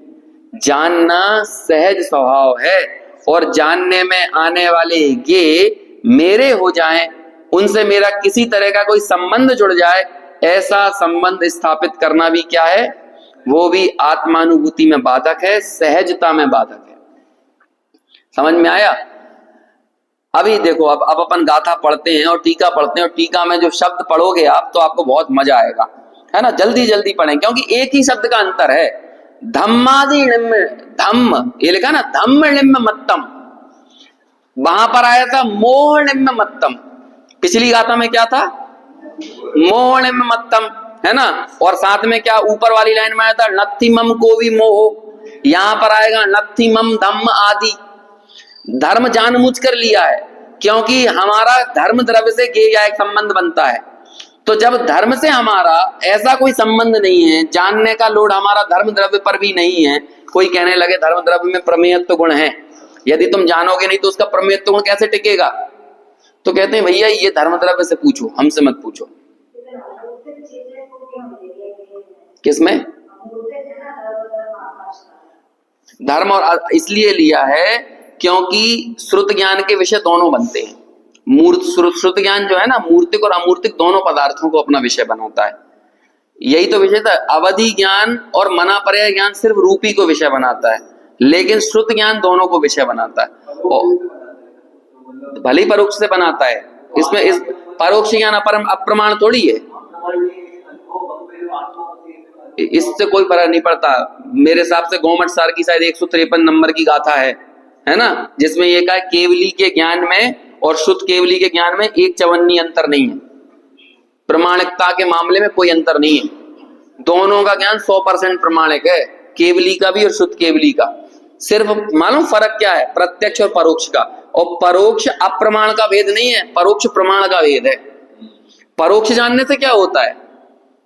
जानना सहज स्वभाव है, और जानने में आने वाले ज्ञेय मेरे हो जाएं, उनसे मेरा किसी तरह का कोई संबंध जुड़ जाए, ऐसा संबंध स्थापित करना भी क्या है? वो भी आत्मानुभूति में बाधक है, सहजता में बाधक है। समझ में आया? अभी देखो, अब अपन गाथा पढ़ते हैं और टीका पढ़ते हैं, और टीका में जो शब्द पढ़ोगे आप तो आपको बहुत मजा आएगा, है ना। जल्दी जल्दी पढ़ें, क्योंकि एक ही शब्द का अंतर है। धम्मादि धम्म, ये लिखा ना, धम्म निम्न मत्तम, वहां पर आया था मोह निम्न मत्तम। पिछली गाथा में क्या था? मोह निम्न मत्तम, है ना। और साथ में क्या ऊपर वाली लाइन में आया था? नत्थि मम को भी मोह। यहां पर आएगा नत्थि मम धम्म आदि। धर्म जानबूझ कर लिया है, क्योंकि हमारा धर्म द्रव्य से ज्ञेय ज्ञायक संबंध बनता है। तो जब धर्म से हमारा ऐसा कोई संबंध नहीं है, जानने का लोड हमारा धर्म द्रव्य पर भी नहीं है। कोई कहने लगे धर्म द्रव्य में प्रमेयत्व गुण है, यदि तुम जानोगे नहीं तो उसका प्रमेयत्व गुण कैसे टिकेगा? तो कहते हैं भैया ये धर्म द्रव्य से पूछो, हमसे मत पूछो। किसमें? धर्म और इसलिए लिया है क्योंकि श्रुत ज्ञान के विषय दोनों बनते हैं। श्रुत ज्ञान जो है ना, मूर्तिक और अमूर्तिक दोनों पदार्थों को अपना विषय बनाता है। यही तो विषय था। अवधि ज्ञान और मना पर्याय ज्ञान सिर्फ रूपी को विषय बनाता है, लेकिन श्रुत ज्ञान दोनों को विषय बनाता है। और भले ही परोक्ष से बनाता है, इसमें इस परोक्ष ज्ञान अप्रमाण थोड़ी है, इससे कोई फर्क नहीं पड़ता। मेरे हिसाब से गोमट सार की शायद 153 नंबर की गाथा है ना, जिसमें ये कहा केवली के ज्ञान में और शुद्ध केवली के ज्ञान में एक चवन्नी अंतर नहीं है। प्रमाणिकता के मामले में कोई अंतर नहीं है, दोनों का ज्ञान 100% प्रमाणिक है, केवली का भी और शुद्ध केवली का। सिर्फ मालूम फर्क क्या है, प्रत्यक्ष और परोक्ष का। और परोक्ष अप्रमाण का भेद नहीं है, परोक्ष प्रमाण का भेद है। परोक्ष जानने से क्या होता है,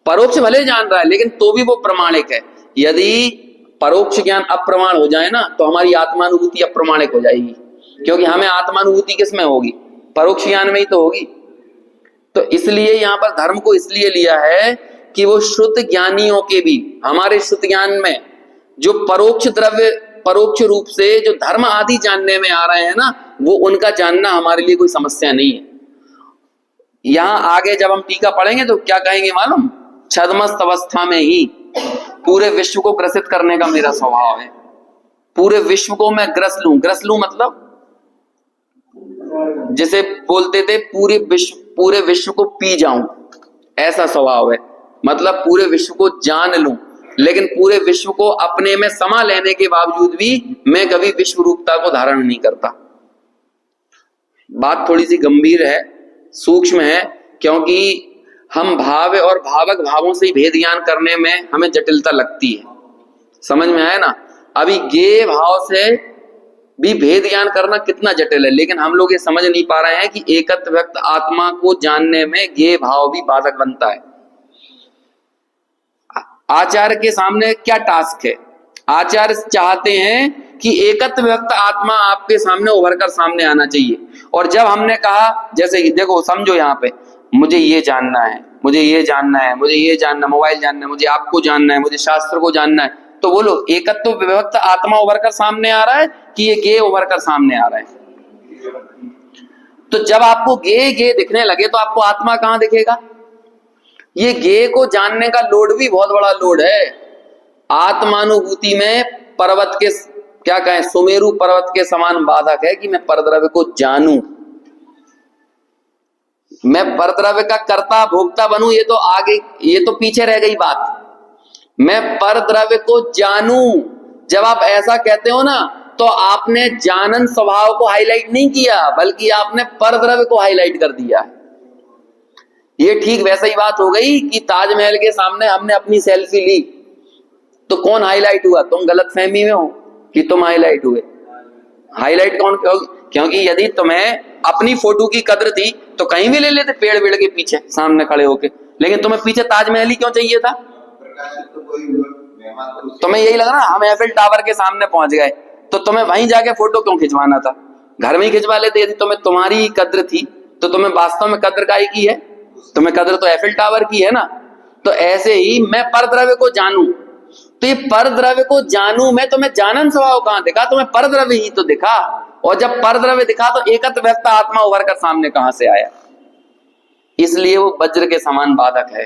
परोक्ष भले जान रहा है लेकिन तो भी वो प्रमाणिक है। यदि परोक्ष ज्ञान अप्रमाण हो जाए ना, तो हमारी आत्मानुभूति अप्रमाणिक हो जाएगी, क्योंकि हमें आत्मानुभूति किसमें होगी, परोक्ष ज्ञान में ही तो होगी। तो इसलिए यहां पर धर्म को इसलिए लिया है कि वो शुद्ध ज्ञानियों के भी, हमारे शुद्ध ज्ञान में जो परोक्ष द्रव्य परोक्ष रूप से जो धर्म आदि जानने में आ रहे हैं ना, वो उनका जानना हमारे लिए कोई समस्या नहीं है। यहां आगे जब हम टीका पढ़ेंगे तो क्या कहेंगे मालूम, छद्मस्त अवस्था में ही पूरे विश्व को ग्रसित करने का मेरा स्वभाव है। पूरे विश्व को मैं ग्रस लूं मतलब जिसे बोलते थे पूरे विश्व को पी जाऊं, ऐसा स्वभाव है। मतलब पूरे विश्व को जान लूं, लेकिन पूरे विश्व को अपने में समा लेने के बावजूद भी मैं कभी विश्व रूपता को धारण नहीं करता। बात थोड़ी सी गंभीर है, सूक्ष्म है, क्योंकि हम भाव और भावक भावों से ही भेद ज्ञान करने में हमें जटिलता लगती है। समझ में आया ना। अभी गे भाव से भी भेद ज्ञान करना कितना जटिल है, लेकिन हम लोग ये समझ नहीं पा रहे हैं कि एकत्व व्यक्त आत्मा को जानने में गे भाव भी बाधक बनता है। आचार्य के सामने क्या टास्क है, आचार्य चाहते हैं कि एकत्व व्यक्त आत्मा आपके सामने उभर कर सामने आना चाहिए। और जब हमने कहा, जैसे देखो समझो यहाँ पे, मुझे ये जानना है, मुझे ये जानना है, मुझे ये जानना, मोबाइल जानना है, मुझे आपको जानना है, मुझे शास्त्र को जानना है, तो बोलो एकत्व विभक्त आत्मा उभर कर सामने आ रहा है कि ये गे उभर कर सामने आ रहा है। तो जब आपको गे दिखने लगे तो आपको आत्मा कहां दिखेगा। ये गे को जानने का लोड भी बहुत बड़ा लोड है। आत्मानुभूति में पर्वत के क्या कहें, सुमेरु पर्वत के समान बाधक है कि मैं परद्रव्य को जानूं, मैं परद्रव्य का कर्ता भोक्ता बनूं, ये तो आगे, ये तो पीछे रह गई बात। मैं परद्रव्य को जानूं, जब आप ऐसा कहते हो ना, तो आपने जानन स्वभाव को हाईलाइट नहीं किया, बल्कि आपने परद्रव्य को हाईलाइट कर दिया। ये ठीक वैसा ही बात हो गई कि ताजमहल के सामने हमने अपनी सेल्फी ली, तो कौन हाईलाइट हुआ, तुम गलतफहमी में हो कि तुम हाईलाइट हुए। हाईलाइट कौन, क्योंकि यदि तुम्हें अपनी फोटो की कदर थी तो कहीं भी ले लेते, पेड़ के पीछे सामने खड़े होके, लेकिन तुम्हें पीछे ताजमहल ही क्यों चाहिए था। तुम्हें यही लगा ना हम एफिल टावर के सामने पहुंच गए, तो तुम्हें वहीं जाके फोटो क्यों खिंचवाना था, घर में ही खिंचवा लेते। यदि तुम्हें तुम्हारी कद्र थी तो तुम्हें वास्तव में कद्र काहे की है, तुम्हें कद्र तो एफिल टावर की है ना। तो ऐसे ही मैं परद्रव्य को जानूं, तो ये परद्रव्य को जानूं मैं, तुम्हें जानन स्वभाव कहां दिखा, तुम्हें परद्रव्य ही तो दिखा। और जब परद्रव्य दिखा तो एकत्व व्यक्त आत्मा उभर कर सामने कहां से आया। इसलिए वो वज्र के समान बाधक है।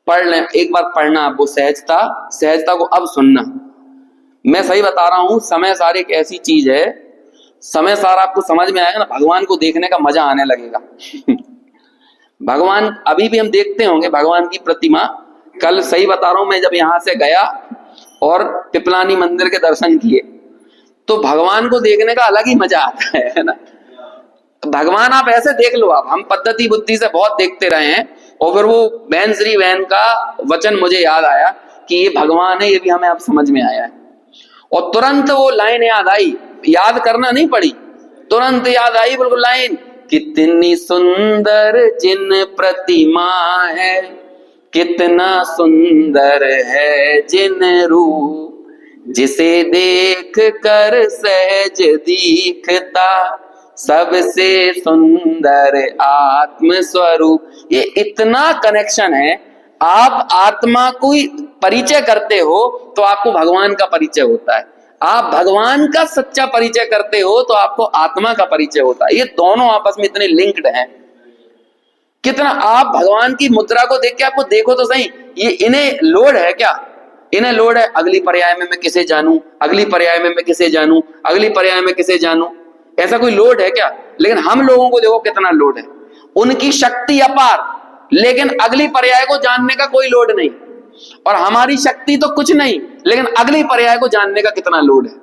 पढ़ लें एक बार, पढ़ना आप वो सहजता को अब सुनना। मैं सही बता रहा हूं, समय सार एक ऐसी चीज है, समय सार आपको समझ में आएगा ना, भगवान को देखने का मजा आने लगेगा। भगवान अभी भी हम देखते होंगे भगवान की प्रतिमा। कल सही बता रहा हूं, मैं जब यहां से गया और पिपलानी मंदिर के दर्शन किए, तो भगवान को देखने का अलग ही मजा आता है ना। भगवान आप ऐसे देख लो, आप हम पद्धति बुद्धि से बहुत देखते रहे हैं, और फिर वो बहन श्री बहन का वचन मुझे याद आया कि ये भगवान है, ये भी हमें अब समझ में आया है। और तुरंत वो लाइन याद आई, याद करना नहीं पड़ी, तुरंत याद आई बिल्कुल लाइन, कितनी सुंदर जिन प्रतिमा है, कितना सुंदर है जिन रूप, जिसे देख कर सहज दिखता सबसे सुंदर आत्म स्वरूप। ये इतना कनेक्शन है। आप आत्मा को परिचय करते हो तो आपको भगवान का परिचय होता है, आप भगवान का सच्चा परिचय करते हो तो आपको आत्मा का परिचय होता है। ये दोनों आपस में इतने लिंक्ड हैं। कितना आप भगवान की मुद्रा को देख के आपको देखो तो सही, ये इन्हें लोड है क्या? इन्हें लोड है अगली पर्याय में मैं किसे जानूं, अगली पर्याय में मैं किसे जानूं, अगली पर्याय में किसे जानूं, ऐसा कोई लोड है क्या? लेकिन हम लोगों को देखो कितना लोड है। उनकी शक्ति अपार, लेकिन अगली पर्याय को जानने का कोई लोड नहीं। और हमारी शक्ति तो कुछ नहीं, लेकिन अगली पर्याय को जानने का कितना लोड है।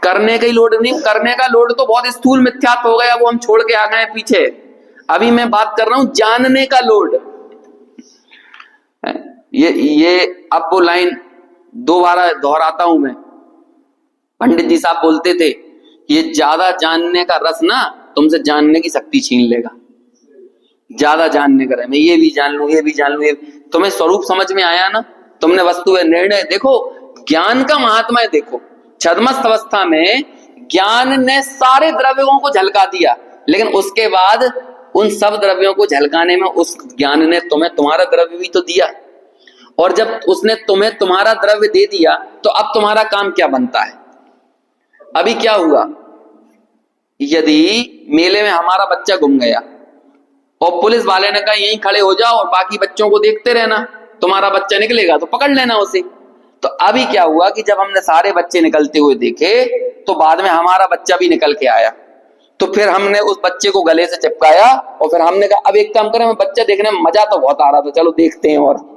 करने का ही लोड नहीं, करने का लोड तो बहुत स्थूल मिथ्यात्व हो गया, वो हम छोड़ के आ गए पीछे। अभी मैं बात कर रहा हूं जानने का लोड। ये अब वो लाइन दोबारा दोहराता हूं मैं। पंडित जी साहब बोलते थे ये ज्यादा जानने का रस ना तुमसे जानने की शक्ति छीन लेगा। ज्यादा जानने का, मैं ये भी जान लूं, ये भी जान लूं, तुम्हें स्वरूप समझ में आया ना, तुमने वस्तु है निर्णय देखो, ज्ञान का महात्मा है। देखो छद्मस्त अवस्था में ज्ञान ने सारे द्रव्यों को झलका दिया, लेकिन उसके बाद उन सब द्रव्यों को झलकाने में उस ज्ञान ने तुम्हें तुम्हारा द्रव्य भी तो दिया। और जब उसने तुम्हें तुम्हारा द्रव्य दे दिया तो अब तुम्हारा काम क्या बनता है? अभी क्या हुआ, यदि मेले में हमारा बच्चा गुम गया और पुलिस वाले ने कहा यहीं खड़े हो जाओ और बाकी बच्चों को देखते रहना, तुम्हारा बच्चा निकलेगा तो पकड़ लेना उसे। तो अभी क्या हुआ कि जब हमने सारे बच्चे निकलते हुए देखे तो बाद में हमारा बच्चा भी निकल के आया, तो फिर हमने उस बच्चे को गले से चिपकाया और फिर हमने कहा अब एक काम करें, बच्चा देखने में मजा तो बहुत आ रहा था, चलो देखते हैं। और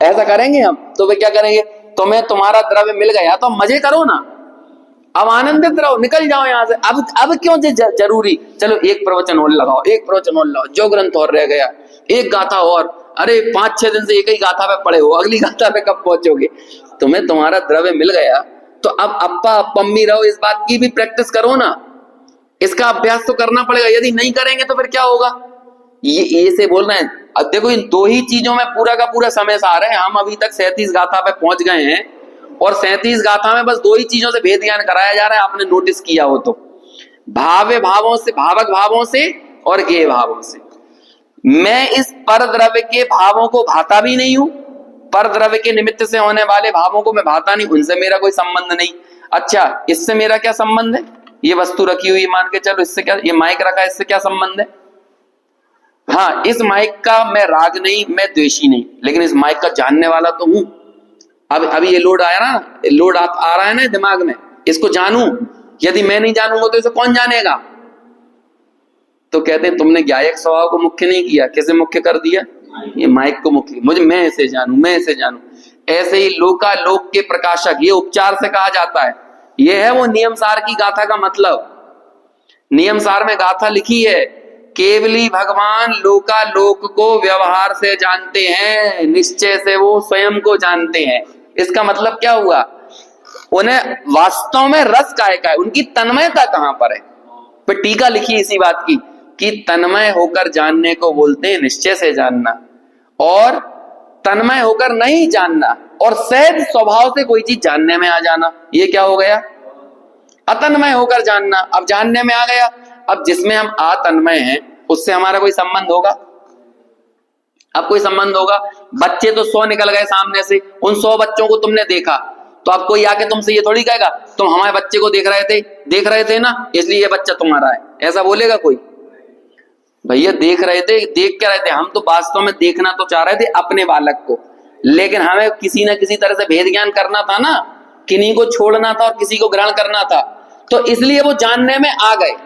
ऐसा करेंगे हम तो वे क्या करेंगे, तुम्हें तुम्हारा द्रव्य मिल गया तो मजे करो ना, अब आनंदित रहो, निकल जाओ यहां से। अब क्यों जरूरी, चलो एक प्रवचन और लगाओ, एक प्रवचन और लगाओ, जो ग्रंथ और रह गया, एक गाथा और, अरे 5-6 दिन से एक ही गाथा पे पड़े हो, अगली गाथा पे कब पहुंचोगे? तुम्हें तुम्हारा द्रव्य मिल गया तो अब अप्पा पम्मी रहो, इस बात की भी प्रैक्टिस करो ना, इसका अभ्यास तो करना पड़ेगा। यदि नहीं करेंगे तो फिर क्या होगा? ये से बोल रहे हैं। अब देखो इन दो ही चीजों में पूरा का पूरा समय सार है। हम अभी तक 37 गाथा पे पहुंच गए हैं और 37 गाथा में बस दो ही चीजों से भेद ज्ञान कराया जा रहा है, आपने नोटिस किया हो तो, भाव्य भावों से, भावक भावों से और गेय भावों से। मैं इस पर द्रव्य के भावों को भाता भी नहीं हूं, पर द्रव्य के निमित्त से होने वाले भावों को मैं भाता नहीं, उनसे मेरा कोई संबंध नहीं। अच्छा इससे मेरा क्या संबंध है? ये वस्तु रखी हुई मान के चलो, इससे क्या, ये माइक रखा है, इससे क्या संबंध है? हाँ इस माइक का मैं राग नहीं, मैं द्वेषी नहीं, लेकिन इस माइक का जानने वाला तो हूं। अभी ये लोड आया ना, लोड आ रहा है ना दिमाग में, इसको जानूं। यदि मैं नहीं जानूंगा तो इसे कौन जानेगा? तो कहते हैं तुमने ज्ञायक स्वभाव को मुख्य नहीं किया, कैसे मुख्य कर दिया? ये माइक को मुख्य, मुझे मैं इसे जानूं, मैं इसे जानूं। ऐसे ही लोकालोक के प्रकाशक, ये उपचार से कहा जाता है। ये है वो नियम सार की गाथा का मतलब। नियम सार में गाथा लिखी है, केवली भगवान लोकालोक को व्यवहार से जानते हैं, निश्चय से वो स्वयं को जानते हैं। इसका मतलब क्या हुआ? उन्हें वास्तव में रस काय का है, उनकी तन्मयता कहां पर है? फिर टीका लिखी इसी बात की कि तन्मय होकर जानने को बोलते हैं निश्चय से जानना, और तन्मय होकर नहीं जानना और सहज स्वभाव से कोई चीज जानने में आ जाना, ये क्या हो गया? अतन्मय होकर जानना। अब जानने में आ गया, अब जिसमें हम अतन्मय हैं उससे हमारा कोई संबंध होगा? अब कोई संबंध होगा? बच्चे तो 100 निकल गए सामने से, उन 100 बच्चों को तुमने देखा, तो अब कोई आके तुमसे ये थोड़ी कहेगा तुम हमारे बच्चे को देख रहे थे ना, इसलिए ये बच्चा तुम्हारा है, ऐसा बोलेगा कोई? भैया देख रहे थे, देख क्या रहे थे? हम तो वास्तव में देखना तो चाह रहे थे अपने बालक को, लेकिन हमें किसी ना किसी तरह से भेद ज्ञान करना था ना, किन्हीं को छोड़ना था और किसी को ग्रहण करना था, तो इसलिए वो जानने में आ गए।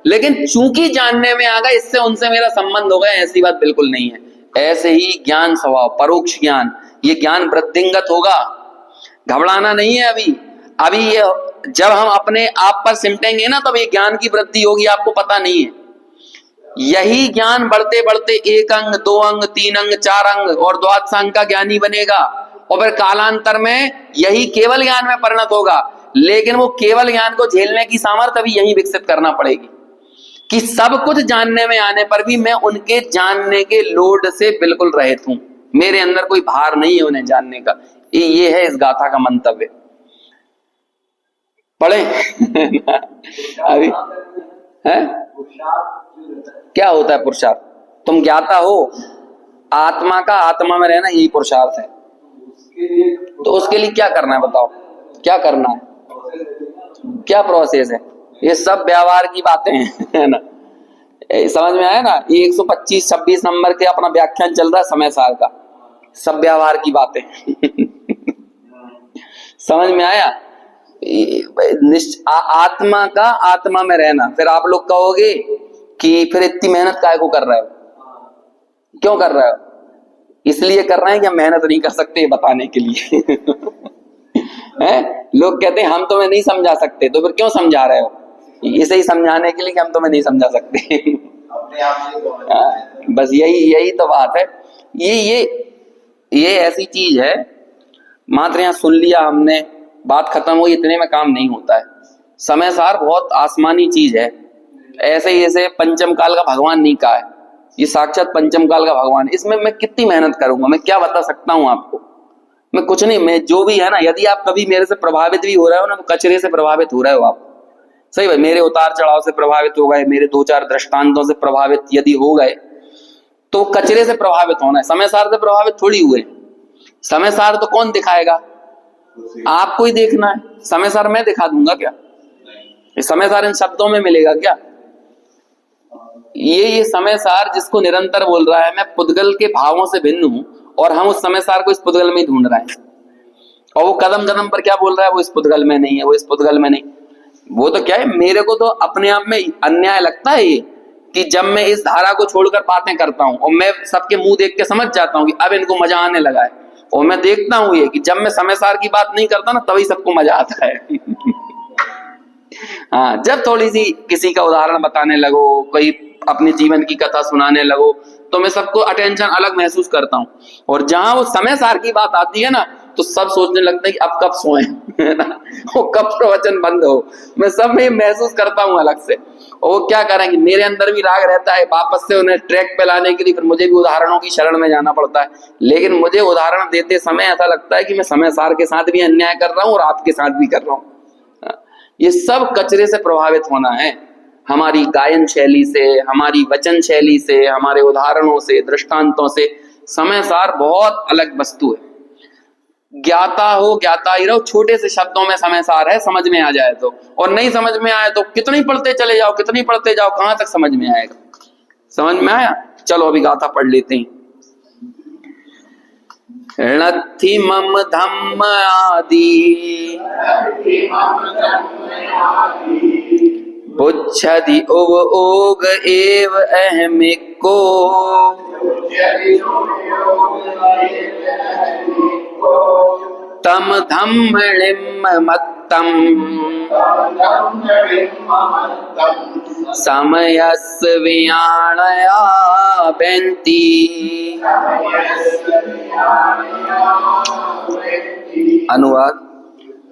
लेकिन चूंकि जानने में आ गए, इससे उनसे मेरा संबंध हो गया, ऐसी बात बिल्कुल नहीं है। ऐसे ही ज्ञान स्वभाव, परोक्ष ज्ञान, ये ज्ञान वृद्धिंगत होगा, घबराना नहीं है। अभी ये जब हम अपने आप पर सिमटेंगे ना, तब ये ज्ञान की वृद्धि होगी, आपको पता नहीं है। यही ज्ञान बढ़ते बढ़ते 1 अंग, 2 अंग, 3 अंग, 4 अंग और द्वादशांग का ज्ञानी बनेगा, और फिर कालांतर में यही केवल ज्ञान में परिणत होगा। लेकिन वो केवल ज्ञान को झेलने की सामर्थ्य भी यही विकसित करना पड़ेगी कि सब कुछ जानने में आने पर भी मैं उनके जानने के लोड से बिल्कुल रहित हूं, मेरे अंदर कोई भार नहीं है उन्हें जानने का। ये है इस गाथा का मंतव्य। पढ़े अभी है क्या होता है पुरुषार्थ? तुम ज्ञाता हो, आत्मा का आत्मा में रहना यही पुरुषार्थ है। तो उसके लिए क्या करना है बताओ, क्या करना है, क्या प्रोसेस है? ये सब व्यवहार की बातें हैं, है ना। समझ में आया ना? ये 125-26 नंबर के अपना व्याख्यान चल रहा है समय सार का, सब व्यवहार की बातें। समझ में आया? आत्मा का आत्मा में रहना। फिर आप लोग कहोगे कि फिर इतनी मेहनत काहे को कर रहे हो, क्यों कर रहे हो? इसलिए कर रहे हैं कि हम मेहनत नहीं कर सकते बताने के लिए। है? लोग कहते हैं हम तुम्हें नहीं समझा सकते, तो फिर क्यों समझा रहे हो? इसे ही समझाने के लिए कि हम तुम्हें नहीं समझा सकते। बस यही तो बात है। ये ऐसी चीज है, मात्र यहाँ सुन लिया हमने, बात खत्म हुई, इतने में काम नहीं होता है। समय सार बहुत आसमानी चीज है। ऐसे ही जैसे पंचम काल का भगवान नहीं कहा है, ये साक्षात पंचम काल का भगवान है। इसमें मैं कितनी मेहनत करूंगा, मैं क्या बता सकता हूं आपको? मैं कुछ नहीं, मैं जो भी है ना, यदि आप कभी मेरे से प्रभावित भी हो रहे हो ना, तो कचरे से प्रभावित हो रहे हो आप। सही भाई, मेरे उतार चढ़ाव से प्रभावित हो गए, मेरे 2-4 दृष्टांतों से प्रभावित यदि हो गए, तो कचरे से प्रभावित होना है, समय सार से प्रभावित थोड़ी हुए। समय सार तो कौन दिखाएगा? आपको ही देखना है। समय सार मैं दिखा दूंगा क्या? समय सार इन शब्दों में मिलेगा क्या? ये समय सार जिसको निरंतर बोल रहा है, मैं पुद्गल के भावों से भिन्न हूं, और हम उस समय सार को इस पुद्गल में ही ढूंढ रहे हैं। और वो कदम कदम पर क्या बोल रहा है? वो इस पुद्गल में नहीं है, वो इस पुद्गल में नहीं। वो तो क्या है, मेरे को तो अपने आप में अन्याय लगता है ये, कि जब मैं इस धारा को छोड़कर बातें करता हूं और मैं सबके मुंह देख के समझ जाता हूं कि अब इनको मजा आने लगा है, और मैं देखता हूं ये कि जब मैं समय सार की बात नहीं करता ना, तभी सबको मजा आता है। हाँ, जब थोड़ी सी किसी का उदाहरण बताने लगो, कोई अपने जीवन की कथा सुनाने लगो, तो मैं सबको अटेंशन अलग महसूस करता हूं। और जहां वो समय सार की बात आती है ना, तो सब सोचने लगते हैं कि अब कब सोएं, है ना, वो कब प्रवचन बंद हो। मैं सब में महसूस करता हूं अलग से। और वो क्या करेंगे, मेरे अंदर भी राग रहता है, वापस से उन्हें ट्रैक पे लाने के लिए फिर मुझे भी उदाहरणों की शरण में जाना पड़ता है। लेकिन मुझे उदाहरण देते समय ऐसा लगता है कि मैं समय सार के साथ भी अन्याय कर रहा हूं और आपके साथ भी कर रहा हूं। ये सब कचरे से प्रभावित होना है, हमारी गायन शैली से, हमारी वचन शैली से, हमारे उदाहरणों से, दृष्टांतों से। समय सार बहुत अलग वस्तु है। ज्ञाता हो, ज्ञाता ही रहो, छोटे से शब्दों में समय सार है, समझ में आ जाए तो। और नहीं समझ में आए तो कितनी पढ़ते चले जाओ, कितनी पढ़ते जाओ, कहां तक समझ में आएगा? समझ में आया? चलो अभी गाथा पढ़ लेते हैं। णत्थि मम धम्म आदि बुच्छति उव ओग एव अहमिको तम धम्मणिम मत्तम समयस्य वियाणया बेन्ति अनुवाद।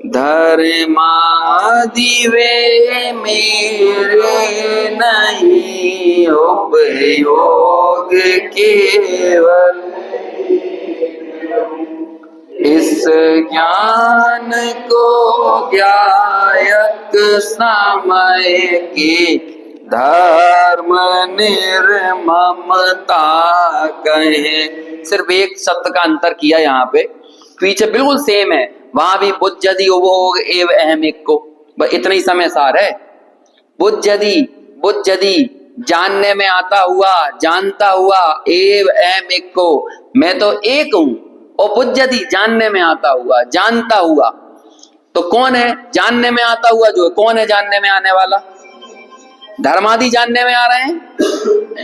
धर्मादिवे मेरे नहीं उपयोग केवल, इस ज्ञान को ज्ञायक समय के धर्म निर्ममता कहे। सिर्फ एक शब्द का अंतर किया यहाँ पे, पीछे बिल्कुल सेम है। वहां भी बुद्धि उपभोग एव अहमिक को, बस इतना ही समय सार है। बुद्धि जानने में आता हुआ, जानता हुआ, एव अहमिक को मैं तो एक हूं, और बुद्धि जानने में आता हुआ, जानता हुआ। तो कौन है जानने में आता हुआ? जो कौन है जानने में आने वाला? धर्मादि जानने में आ रहे हैं।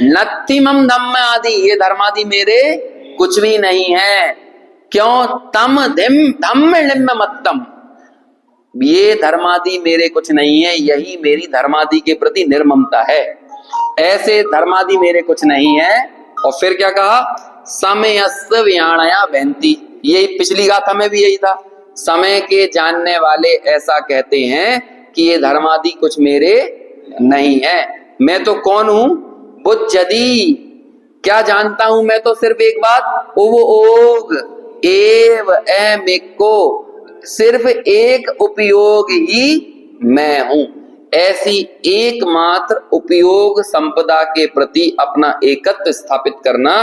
नत्थि मम धम्म आदि, ये धर्मादि मेरे कुछ भी नहीं है। क्यों? तम धम्म निम्न मत्तम, ये धर्मादि मेरे कुछ नहीं है, यही मेरी धर्मादि के प्रति निर्ममता है। ऐसे धर्मादि मेरे कुछ नहीं है। और फिर क्या कहा? समयस्य वियाणया बेन्ति, यही पिछली गाथा में भी यही था। समय के जानने वाले ऐसा कहते हैं कि ये धर्मादि कुछ मेरे नहीं है। मैं तो कौन हूं? बुद्धि, क्या जानता हूं मैं? तो सिर्फ एक बात, उव एव अहमिको, सिर्फ एक उपयोग ही मैं हूं। ऐसी एकमात्र उपयोग संपदा के प्रति अपना एकत्व स्थापित करना,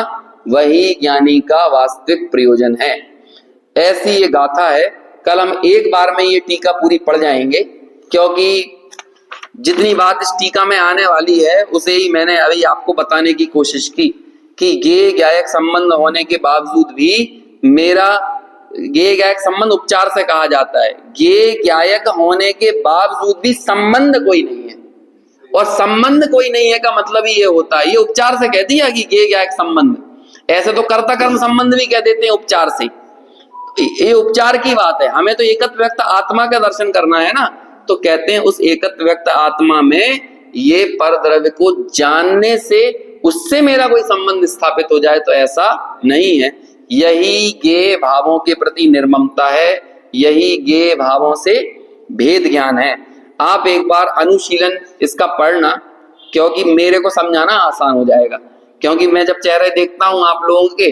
वही ज्ञानी का वास्तविक प्रयोजन है। ऐसी ये गाथा है। कल हम एक बार में ये टीका पूरी पढ़ जाएंगे, क्योंकि जितनी बात इस टीका में आने वाली है उसे ही मैंने अभी आपको बताने की कोशिश की कि ज्ञेय ज्ञायक संबंध होने के बावजूद भी मेरा ज्ञेय ज्ञायक संबंध उपचार से कहा जाता है। ज्ञेय ज्ञायक होने के बावजूद भी संबंध कोई नहीं है, और संबंध कोई नहीं है का मतलब ही ये होता है, ये उपचार से कह दिया कि ज्ञेय ज्ञायक संबंध। ऐसे तो कर्ता कर्म संबंध भी कह देते हैं उपचार से, ये उपचार की बात है। हमें तो एकत्व व्यक्त आत्मा का दर्शन करना है ना, तो कहते हैं उस एकत्व व्यक्त आत्मा में ये पर द्रव्य को जानने से उससे मेरा कोई संबंध स्थापित हो जाए, तो ऐसा नहीं है। यही ज्ञेय भावों के प्रति निर्ममता है, यही ज्ञेय भावों से भेद ज्ञान है। आप एक बार अनुशीलन इसका पढ़ना, क्योंकि मेरे को समझाना आसान हो जाएगा। क्योंकि मैं जब चेहरे देखता हूं आप लोगों के,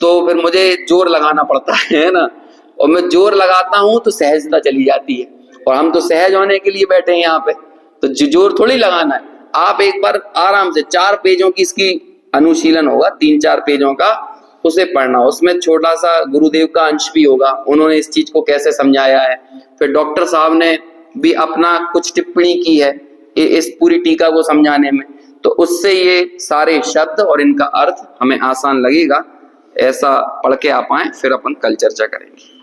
तो फिर मुझे जोर लगाना पड़ता है ना, और मैं जोर लगाता हूं तो सहजता चली जाती है, और हम तो सहज होने के लिए बैठे हैं यहाँ पे, तो जोर थोड़ी लगाना है। आप एक बार आराम से 4 पेजों की इसकी अनुशीलन होगा, 3-4 पेजों का, उसे पढ़ना। उसमें छोटा सा गुरुदेव का अंश भी होगा, उन्होंने इस चीज को कैसे समझाया है। फिर डॉक्टर साहब ने भी अपना कुछ टिप्पणी की है इस पूरी टीका को समझाने में, तो उससे ये सारे शब्द और इनका अर्थ हमें आसान लगेगा। ऐसा पढ़ के आप आए, फिर अपन कल चर्चा करेंगे।